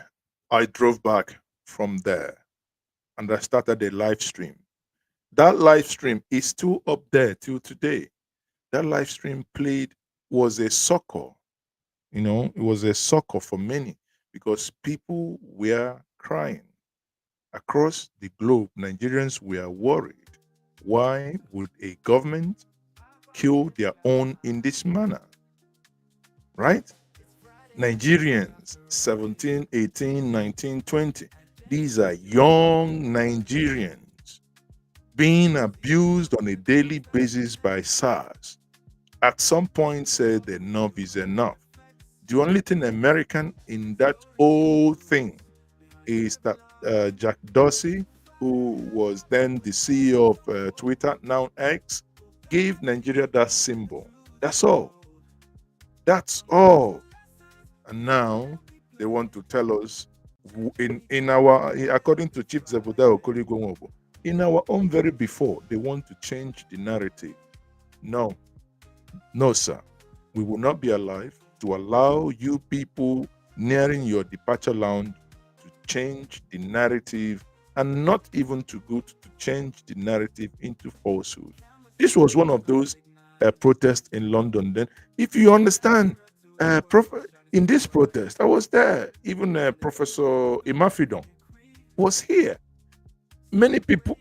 I drove back from there and I started a live stream. That live stream is still up there till today. That live stream was a succor. It was a succor for many because people were crying. Across the globe, Nigerians were worried. Why would a government kill their own in this manner? Right? Nigerians, 17, 18, 19, 20. These are young Nigerians being abused on a daily basis by SARS. At some point said enough is enough. The only thing American in that whole thing is that Jack Dorsey, who was then the CEO of Twitter, now X, gave Nigeria that symbol. That's all. That's all. And now they want to tell us, according to Chief Zebuda Okoligonwobo, in our own very before, they want to change the narrative. No, sir. We will not be alive to allow you people nearing your departure lounge to change the narrative, and not even to change the narrative into falsehood. This was one of those protests in London. Then, if you understand, in this protest, I was there. Even Professor Imafidon was here. Many people.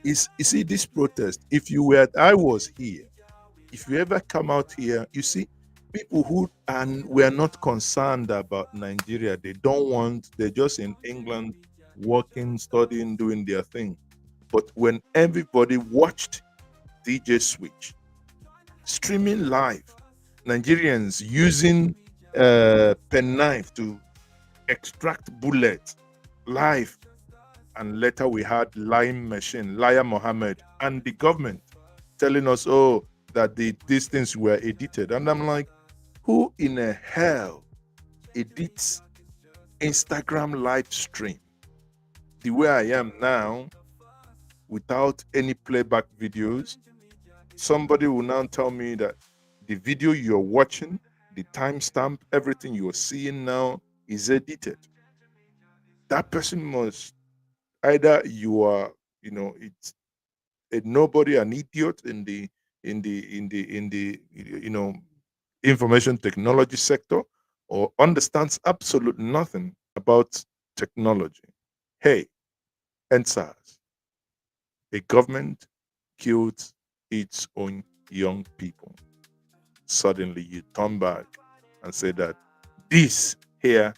is, you see, this protest, if you were, I was here, if you ever come out here, you see people who were not concerned about Nigeria. They don't want, they're just in England working, studying, doing their thing. But when everybody watched DJ Switch streaming live, Nigerians using penknife to extract bullets live, and later we had lying machine, Liar Mohammed, and the government telling us, oh, that these things were edited. And I'm like, who in the hell edits Instagram live stream the way I am now without any playback videos? Somebody will now tell me that the video you're watching, the timestamp, everything you're seeing now is edited. That person must, either you are, you know, it's a nobody, an idiot in the you know, information technology sector, or understands absolutely nothing about technology. Hey, EndSars, a government killed its own young people. Suddenly you turn back and say that this here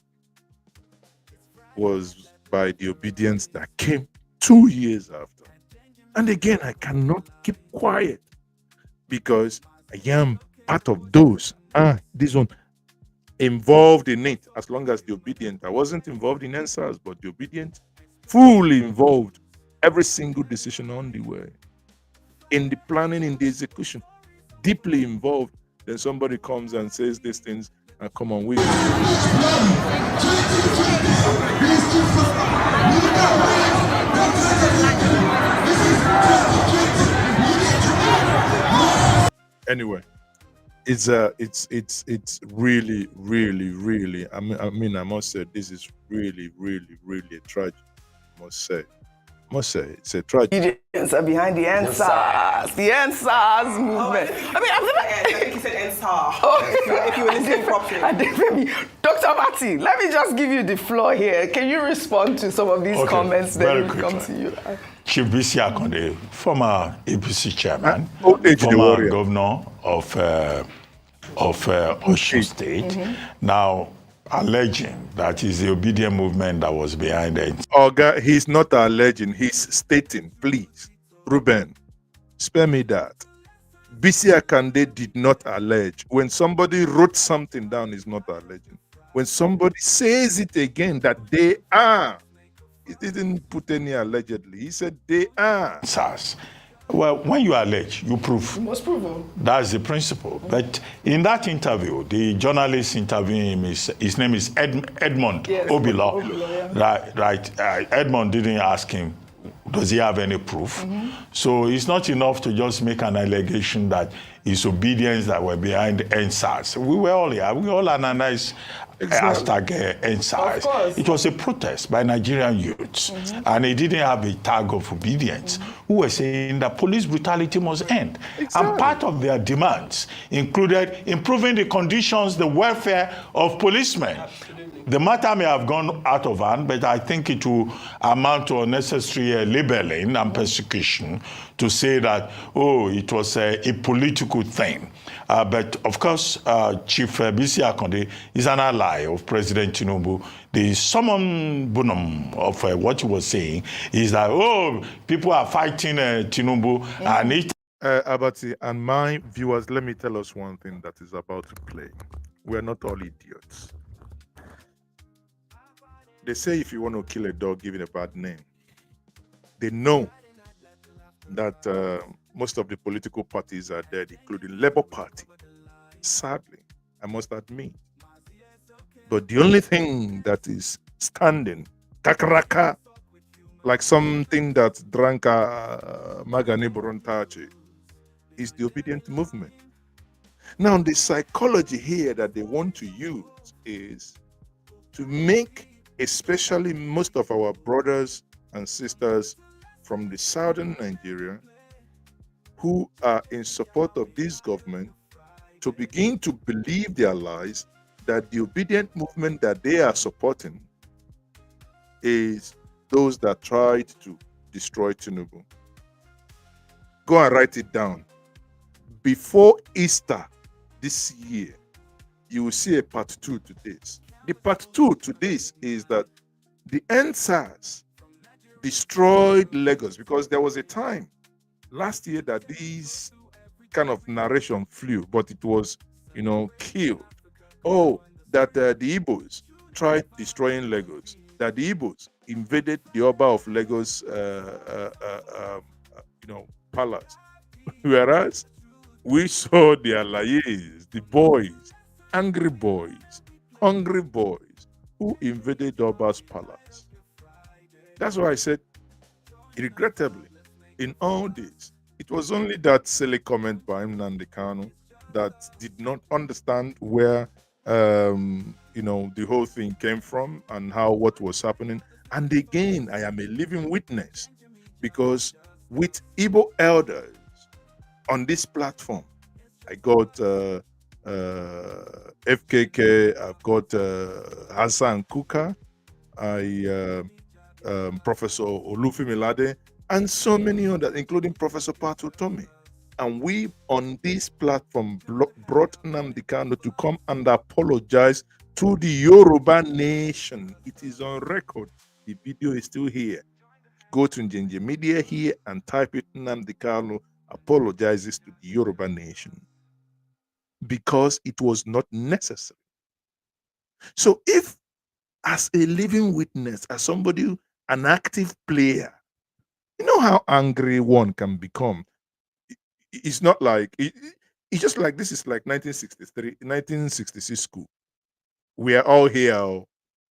was by the obedience that came 2 years after. And again, I cannot keep quiet because I am part of those, this one, involved in it. As long as the obedient, I wasn't involved in EndSars, but the obedient, fully involved, every single decision on the way, in the planning, in the execution, deeply involved. Then somebody comes and says these things, and come on, we. Anyway, it's really, really, really. I mean, I must say, this is really, really, really a tragedy. I must say, it's a tragedy. Obidients are behind the EndSars, movement. I mean, I've never. I think you said EndSars. Oh, if you were listening properly. Dr. Mati, let me just give you the floor here. Can you respond to some of these comments that will come to you? Chief Bisi Akande, former APC chairman, former governor of Osun State, now alleging that it's the Obedient movement that was behind it. Oga, he's not alleging, he's stating, please. Ruben, spare me that. Bisi Akande did not allege. When somebody wrote something down, he's not alleging. When somebody says it again, that they are, he didn't put any allegedly. He said they are. SARS. Well, when you allege, you prove. You must prove it. That's the principle. But in that interview, the journalist interviewing him, his name is Edmond Obilo. Yeah. Right. Edmond didn't ask him, does he have any proof? So it's not enough to just make an allegation that it's Obidients that were behind EndSars. We were all here. We all analyzed hashtag EndSars. It was a protest by Nigerian youths, and it didn't have a tag of Obidients, who were saying that police brutality must end. And part of their demands included improving the conditions, the welfare of policemen. The matter may have gone out of hand, but I think it will amount to unnecessary labeling and persecution to say that, oh, it was a political thing. But of course, Chief Bisi Akande is an ally of President Tinubu. The summum bonum of what he was saying is that, oh, people are fighting Tinubu, and it. Abati, and my viewers, let me tell us one thing that is about to play. We're not all idiots. They say if you want to kill a dog, give it a bad name. They know that most of the political parties are dead, including Labour Party. Sadly, I must admit. But the only thing that is standing, kakaraka, like something that drank Magani Borontachi, is the Obedient movement. Now, the psychology here that they want to use is to make especially most of our brothers and sisters from the southern Nigeria who are in support of this government to begin to believe their lies that the Obedient movement that they are supporting is those that tried to destroy Tinubu. Go and write it down. Before Easter this year, you will see a part 2 to this. The part 2 to this is that the EndSars destroyed Lagos, because there was a time last year that these kind of narration flew, but it was, killed. Oh, that the Igbos tried destroying Lagos, that the Igbos invaded the Oba of Lagos, palace. Whereas we saw the allies, the boys, angry boys, hungry boys, who invaded Oba's palace. That's why I said, regrettably, in all this, it was only that silly comment by Nnamdi Kanu that did not understand where the whole thing came from and what was happening. And again, I am a living witness, because with Igbo elders on this platform, I got FKK, I've got Hassan Kuka, Professor Olufimilade, and so many others, including Professor Patu Tomi. And we, on this platform, brought Nnamdi Kanu to come and apologize to the Yoruba nation. It is on record. The video is still here. Go to Njenje Media here and type it, Nnamdi Kanu apologizes to the Yoruba nation. Because it was not necessary. So if, as a living witness, as somebody, an active player, you know how angry one can become. It's not like, it's just like, this is like 1966 school. We are all here.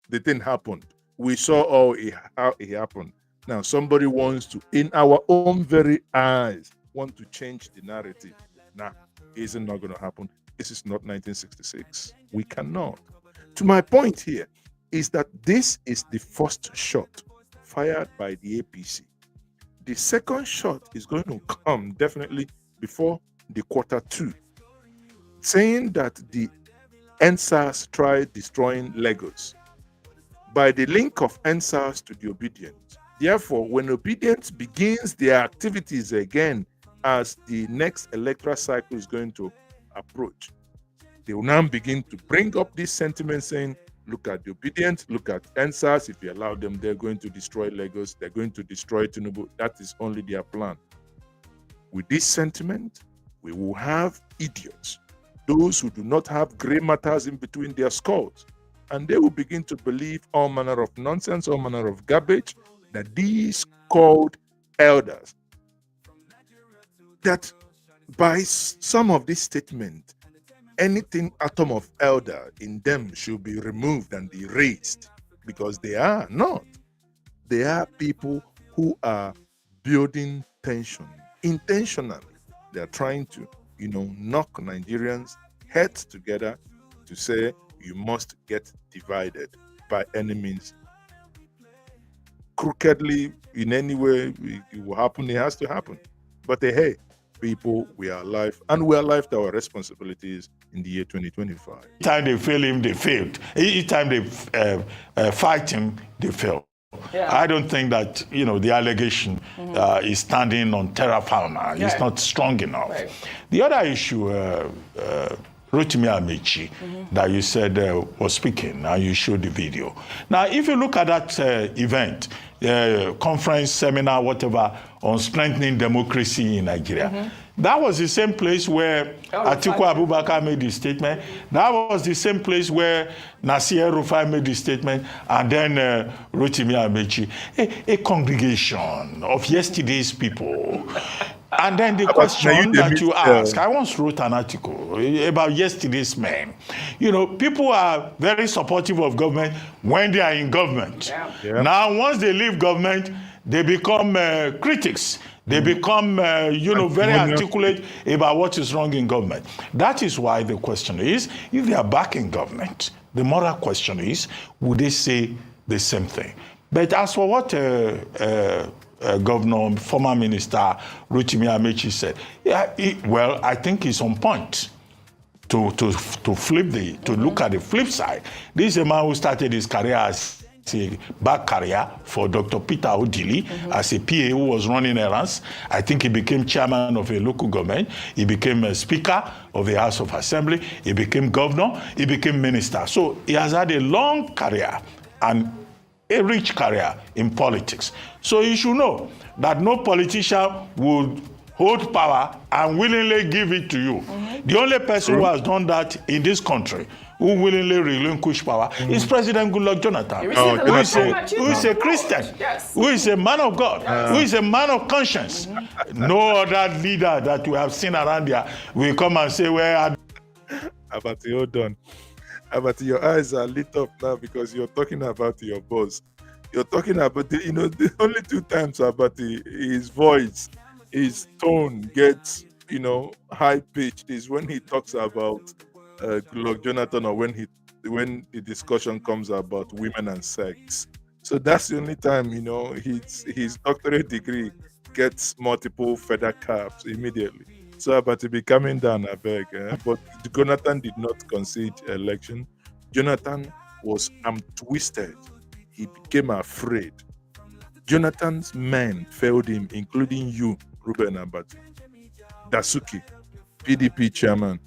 The thing happened. We saw how it happened. Now somebody wants to, in our own very eyes, want to change the narrative. Nah, isn't not going to happen. This is not 1966. We cannot. To my point here is that this is the first shot fired by the APC. The second shot is going to come definitely before the Q2, saying that the EndSars tried destroying Lagos by the link of EndSars to the Obidients. Therefore, when Obidients begins their activities again as the next electoral cycle is going to approach, they will now begin to bring up this sentiment saying, look at the Obidients, look at EndSars. If you allow them, they're going to destroy Lagos, they're going to destroy Tinubu. That is only their plan. With this sentiment, we will have idiots, those who do not have gray matters in between their skulls, and they will begin to believe all manner of nonsense, all manner of garbage, that these called elders, that by some of this statement, anything atom of elder in them should be removed and erased, because they are not. They are people who are building tension intentionally. They are trying to, knock Nigerians' heads together to say you must get divided by any means. Crookedly, in any way it will happen, it has to happen. But hey, people, we are alive, and we are alive to our responsibilities in the year 2025. Each time they fail him, they failed. Each time they fight him, they fail. Yeah. I don't think that, the allegation is standing on terra fauna. Yeah. It's not strong enough. Right. The other issue, Rotimi Amechi, that you said was speaking, and you showed the video. Now, if you look at that event, conference, seminar, whatever, on strengthening democracy in Nigeria, that was the same place where Atiku Abubakar made the statement. That was the same place where Nasir Rufai made the statement, and then Rotimi Amechi. A congregation of yesterday's people. And then the question that you ask, I once wrote an article about yesterday's men. People are very supportive of government when they are in government. Yeah. Yeah. Now, once they leave government, they become critics. They become, very articulate about what is wrong in government. That is why the question is, if they are back in government, the moral question is, would they say the same thing? But as for what Governor, former Minister Rotimi Amechi said, I think it's on point to flip to look at the flip side. This is a man who started his career as a bad career for Dr. Peter Odili as a PA who was running errands. I think he became chairman of a local government. He became a speaker of the House of Assembly. He became governor. He became minister. So he has had a long career and a rich career in politics. So you should know that no politician would hold power and willingly give it to you. The only person who has done that in this country, who willingly relinquished power, is President Goodluck Jonathan, who is a Christian, who is a man of God, who is a man of conscience. No other leader that we have seen around here will come and say, where are... Abati, hold on. Abati, your eyes are lit up now because you're talking about your boss. You're talking about, the only 2 times Abati, his voice, his tone gets, high-pitched is when he talks about Goodluck Jonathan, or when the discussion comes about women and sex. So that's the only time, his doctorate degree gets multiple feather caps immediately. So, but to be coming down, I beg. But Jonathan did not concede election. Jonathan was twisted. He became afraid. Jonathan's men failed him, including you, Ruben Abati, Dasuki, PDP chairman.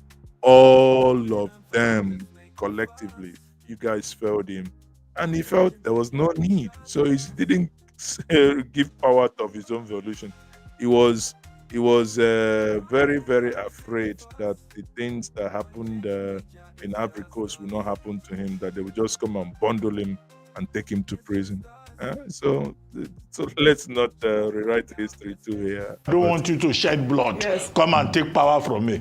All of them collectively, you guys failed him. And he felt there was no need. So he didn't give power of his own volition. He was very, very afraid that the things that happened in Ivory Coast will not happen to him, that they will just come and bundle him and take him to prison. So let's not rewrite history too here. I don't want you to shed blood. Come and take power from me.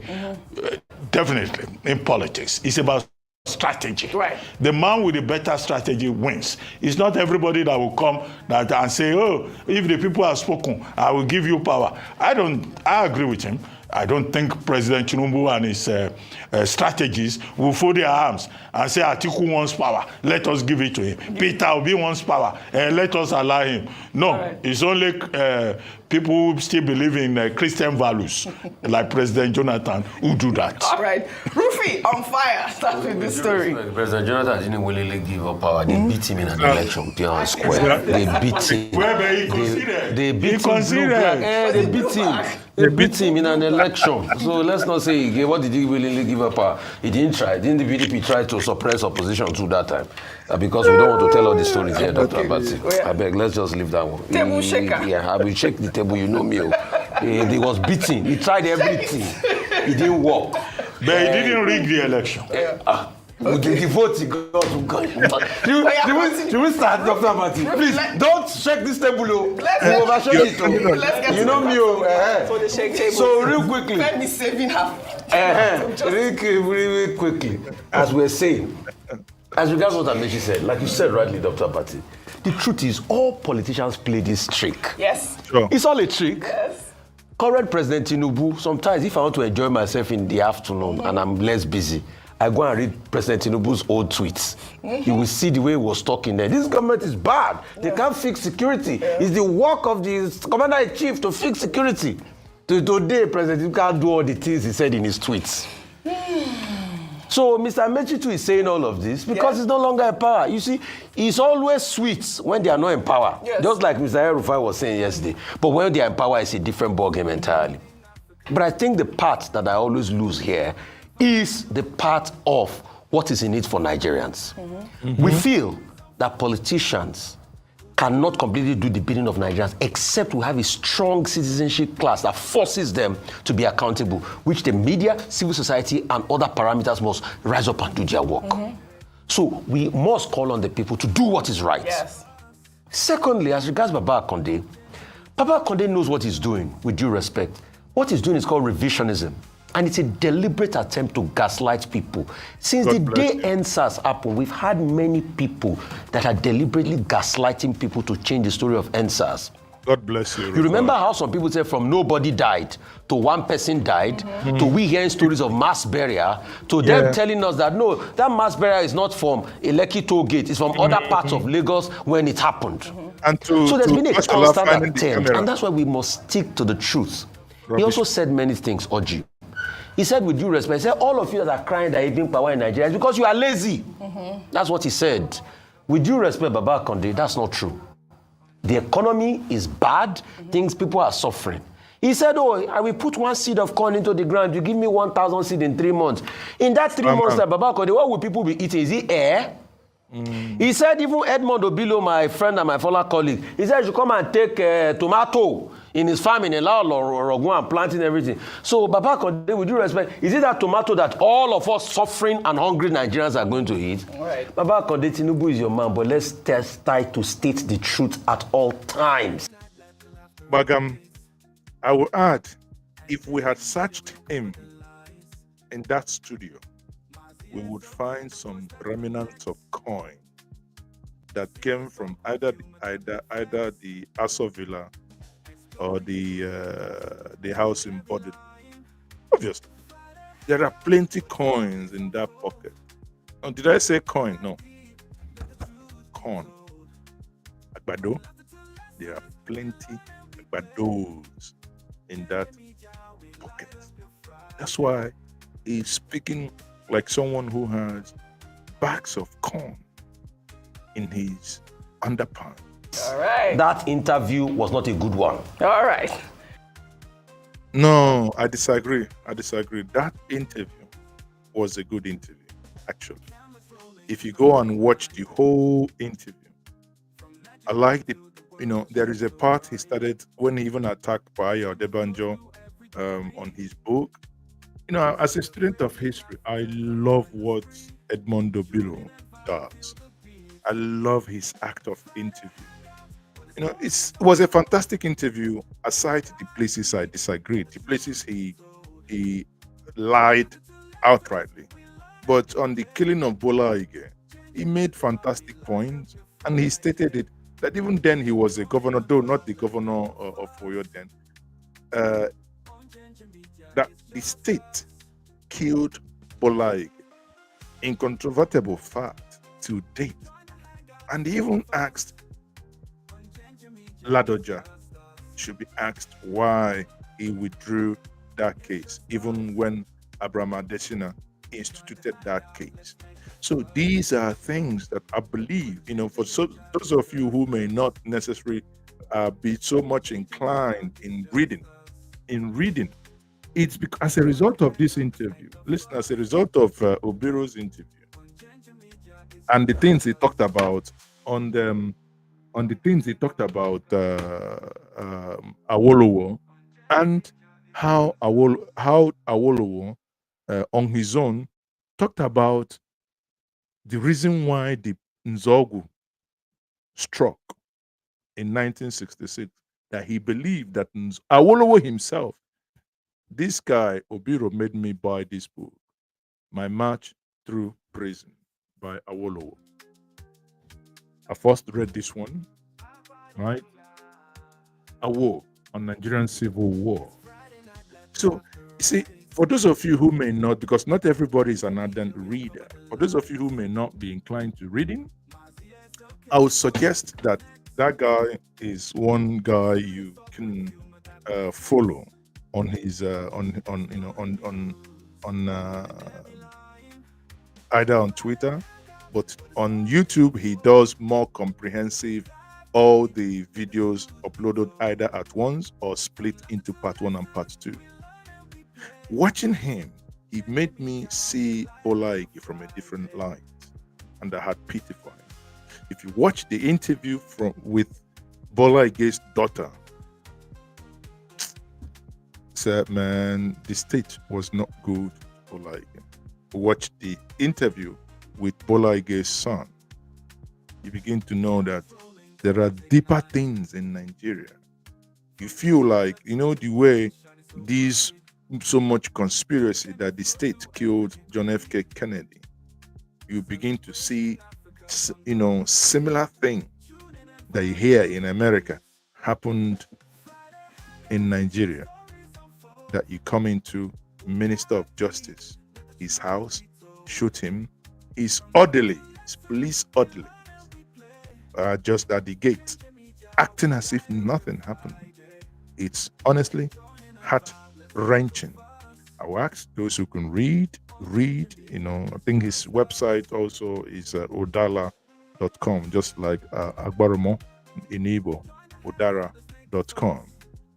Definitely, in politics, it's about strategy. Right. The man with the better strategy wins. It's not everybody that will come and say, oh, if the people have spoken, I will give you power. I agree with him. I don't think President Tinubu and his strategies will fold their arms and say, Atiku wants power, let us give it to him. Peter Obi wants power, let us allow him. No, it's only people who still believe in Christian values, like President Jonathan, who do that. All right. Rufy, on fire. Start with the story. President Jonathan didn't willingly give up power. They beat him in an election, Tian Square. They beat him. They beat him. They beat him. They beat him in an election. So let's not say, what did he willingly give up power? He didn't try. Didn't the PDP try to suppress opposition through that time? Because we don't want to tell all the stories here, Dr. Abati. I beg, let's just leave that one. Table shaker. Yeah, I will shake the table, you know me. He was beaten. He tried everything. It didn't work. But he didn't rig the election. The vote he got to go. Should we start, Dr. Abati? Please, don't shake this table. You overshake it. You know me. For the shake table. So real quickly. Let me saving half. Really quickly. As we're saying, as regards what Amechi said, like you said rightly, Dr. Abati, the truth is all politicians play this trick. Yes. Sure. It's all a trick. Yes. Current President Tinubu, sometimes if I want to enjoy myself in the afternoon and I'm less busy, I go and read President Tinubu's old tweets. You will see the way he was talking there. This government is bad. They can't fix security. It's the work of the commander-in-chief to fix security. Today, President Tinubu can't do all the things he said in his tweets. So Mr. Amechi too is saying all of this because he's no longer in power. You see, it's always sweet when they are not in power. Just like Mr. El-Rufai was saying yesterday. But when they are in power, it's a different ballgame entirely. But I think the part that I always lose here is the part of what is in it for Nigerians. We feel that politicians cannot completely do the bidding of Nigerians except we have a strong citizenship class that forces them to be accountable, which the media, civil society, and other parameters must rise up and do their work. So we must call on the people to do what is right. Yes. Secondly, as regards Baba Akande knows what he's doing, with due respect. What he's doing is called revisionism. And it's a deliberate attempt to gaslight people. Since the day EndSars happened, we've had many people that are deliberately gaslighting people to change the story of EndSars. God bless you. You remember how some people say from nobody died to one person died, to we hearing stories of mass burial, to them telling us that no, that mass burial is not from a Lekki toll gate, it's from other parts of Lagos when it happened. And so there's been a constant attempt, and that's why we must stick to the truth. He also said many things, Oji. He said, with due respect, he said, all of you that are crying that you've been power in Nigeria is because you are lazy. That's what he said. With due respect, Baba Akande, that's not true. The economy is bad. People are suffering. He said, oh, I will put 1 seed of corn into the ground. You give me 1,000 seed in 3 months. In that 3 months, Baba Akande, what will people be eating? Is it air? He said, even Edmond Obilo, my friend and my former colleague, he said, you should come and take tomato in his farm in Elao or go and planting everything. So, Baba Akande, with due respect, is it that tomato that all of us suffering and hungry Nigerians are going to eat? Right. Baba Akande, Tinubu is your man, but let's try to state the truth at all times. Bagam, I will add, if we had searched him in that studio, we would find some remnants of coin that came from either the Aso Villa or the house in Body. Obviously, there are plenty coins in that pocket. Oh, did I say coin? No. Corn. Agbado. There are plenty agbados in that pocket. That's why he's speaking like someone who has bags of corn in his underpants. All right. That interview was not a good one. All right. No, I disagree. That interview was a good interview, actually. If you go and watch the whole interview, I like there is a part he started when he even attacked Bayo Debanjo on his book. As a student of history, I love what Edmond Obilo does. I love his act of interview. It was a fantastic interview, aside the places I disagreed, the places he lied outrightly. But on the killing of Bola Ige, he made fantastic points, and he stated it that even then he was a governor, though not the governor of Oyo then, that the state killed Bola Ige, incontrovertible fact to date. And he even asked Ladoja should be asked why he withdrew that case, even when Abraham Adesina instituted that case. So these are things that I believe, for those of you who may not necessarily be so much inclined in reading, it's because as a result of this interview, listen, as a result of Obiro's interview and the things he talked about on the things he talked about Awolowo, and how Awolowo on his own talked about the reason why the Nzogu struck in 1966, that he believed that Awolowo himself, this guy Obiro made me buy this book, My March Through Prison by Awolowo. I first read this one, right? A war on Nigerian Civil War. So, you see, for those of you who may not, because not everybody is an ardent reader, for those of you who may not be inclined to reading, I would suggest that guy is one guy you can follow on his either on Twitter, but on YouTube he does more comprehensive, all the videos uploaded either at once or split into part 1 and part 2. Watching him, he made me see Bola Ige from a different light, and I had pity for him. If you watch the interview with Bola Ige's daughter, said, man, the state was not good for Bola Ige. Watch the interview with Bola Ige's son. You begin to know that there are deeper things in Nigeria. You feel like, the way these so much conspiracy that the state killed John F.K. Kennedy, you begin to see, similar thing that you hear in America happened in Nigeria. That you come into Minister of Justice, his house, shoot him, his orderly, his police orderly, just at the gate, acting as if nothing happened. It's honestly heart-wrenching. I will ask those who can read. I think his website also is Odala just like Agbaromo in Igbo, Udara.com.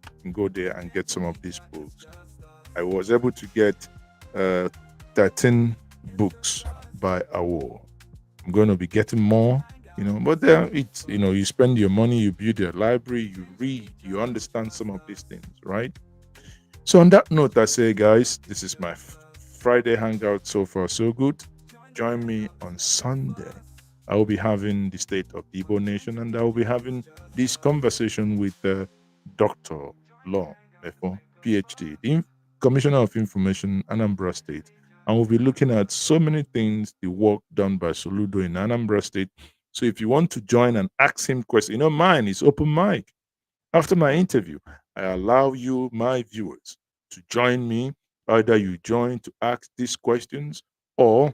You can go there and get some of these books. I was able to get 13 books by Awo. I'm going to be getting more, but there it's, you spend your money, you build your library, you read, you understand some of these things, right? So on that note, I say, guys, this is my Friday hangout. So far, so good. Join me on Sunday. I will be having the state of the Igbo nation, and I will be having this conversation with Dr. Law, PhD, the Commissioner of Information, Anambra State. And we'll be looking at so many things, the work done by Soludo in Anambra State. So if you want to join and ask him questions, mine is open mic. After my interview, I allow you, my viewers, to join me. Either you join to ask these questions, or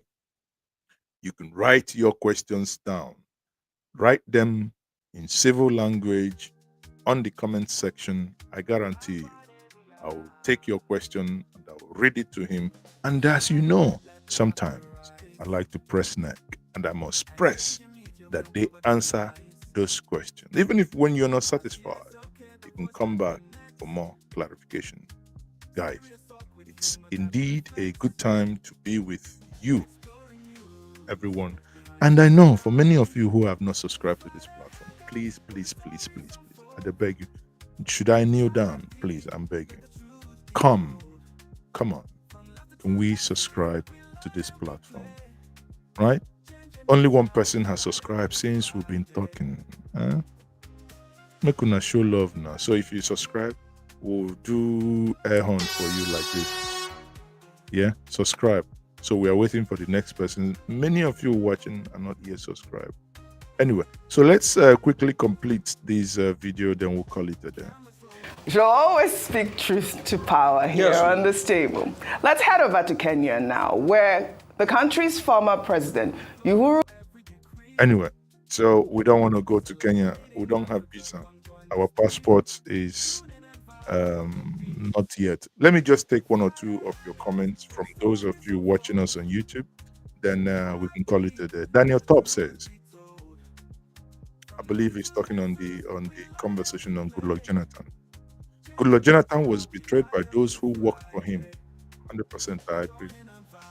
you can write your questions down. Write them in civil language on the comment section. I guarantee you, I will take your question and I will read it to him. And as you know, sometimes I like to press neck, and I must press that they answer those questions. Even if when you're not satisfied, you can come back for more clarification. Guys, it's indeed a good time to be with you, everyone. And I know for many of you who have not subscribed to this platform, please, I beg you, should I kneel down? Please, I'm begging. Come on. Can we subscribe to this platform? Right? Only one person has subscribed since we've been talking. Make una show love now. So if you subscribe, we'll do air hunt for you like this. Yeah, subscribe. So we are waiting for the next person. Many of you watching are not yet subscribed. Anyway, so let's quickly complete this video, then we'll call it a day. You should always speak truth to power here on this table. Let's head over to Kenya now, where the country's former president, Uhuru... Anyway, so we don't want to go to Kenya. We don't have visa. Our passport is not yet. Let me just take one or two of your comments from those of you watching us on YouTube. Then we can call it a day. Daniel Top says, I believe he's talking on the conversation on Goodluck Jonathan. Goodluck Jonathan was betrayed by those who worked for him. 100% I agree,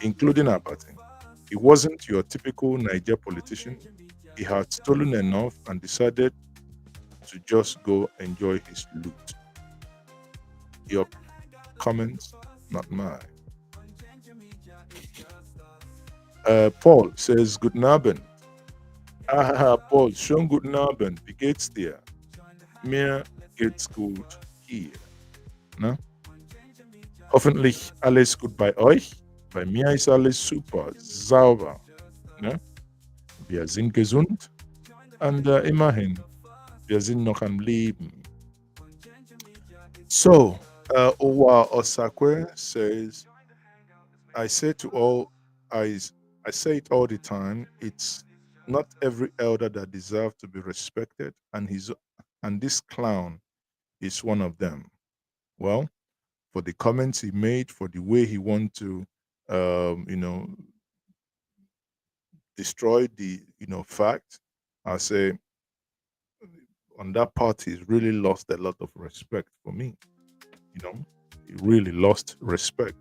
including Abatin. He wasn't your typical Niger politician. He had stolen enough and decided to just go enjoy his loot. Your comments, not mine. Paul says, Guten Abend. Paul, schon guten Abend. Wie geht's dir? Mir geht's gut hier. Na? Hoffentlich alles gut bei euch. Bei mir ist alles super, sauber. Ne? Wir sind gesund und immerhin, wir sind noch am Leben. So, Owa Osakwe says, I say it all the time, it's not every elder that deserves to be respected, and this clown is one of them. Well, for the comments he made, for the way he wants to destroy the fact, I say on that part he's really lost a lot of respect for me. He really lost respect.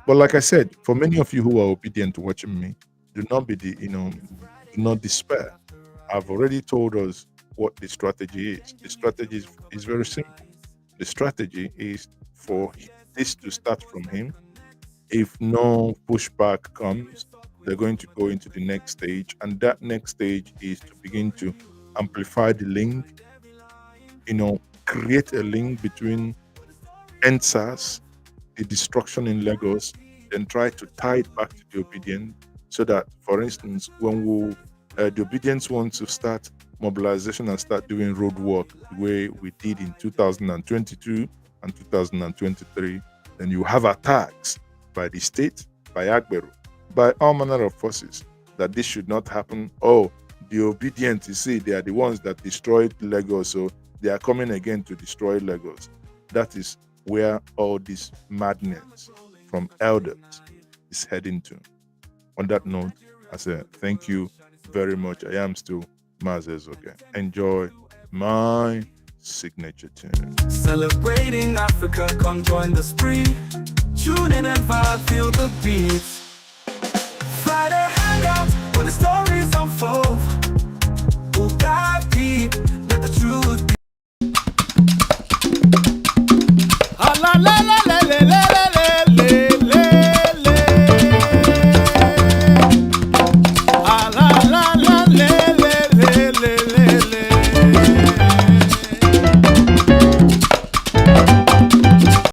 But like I said, for many of you who are obedient to watching me, do not do not despair. I've already told us what the strategy is. The strategy is very simple. The strategy is for this to start from him. If no pushback comes, they're going to go into the next stage, and that next stage is to begin to amplify the link, create a link between EndSars, the destruction in Lagos, then try to tie it back to the Obedience, so that, for instance, when the Obedience wants to start mobilization and start doing road work the way we did in 2022 and 2023, then you have attacks by the state, by Agberu, by all manner of forces, that this should not happen. Oh, the Obedient, you see, they are the ones that destroyed Lagos, so they are coming again to destroy Lagos. That is where all this madness from elders is heading to. On that note, I say thank you very much. I am still Mazezoke. Enjoy my signature tune. Celebrating Africa, come join the spree. Tune in and vibe, feel the beats. Friday hangout, when the story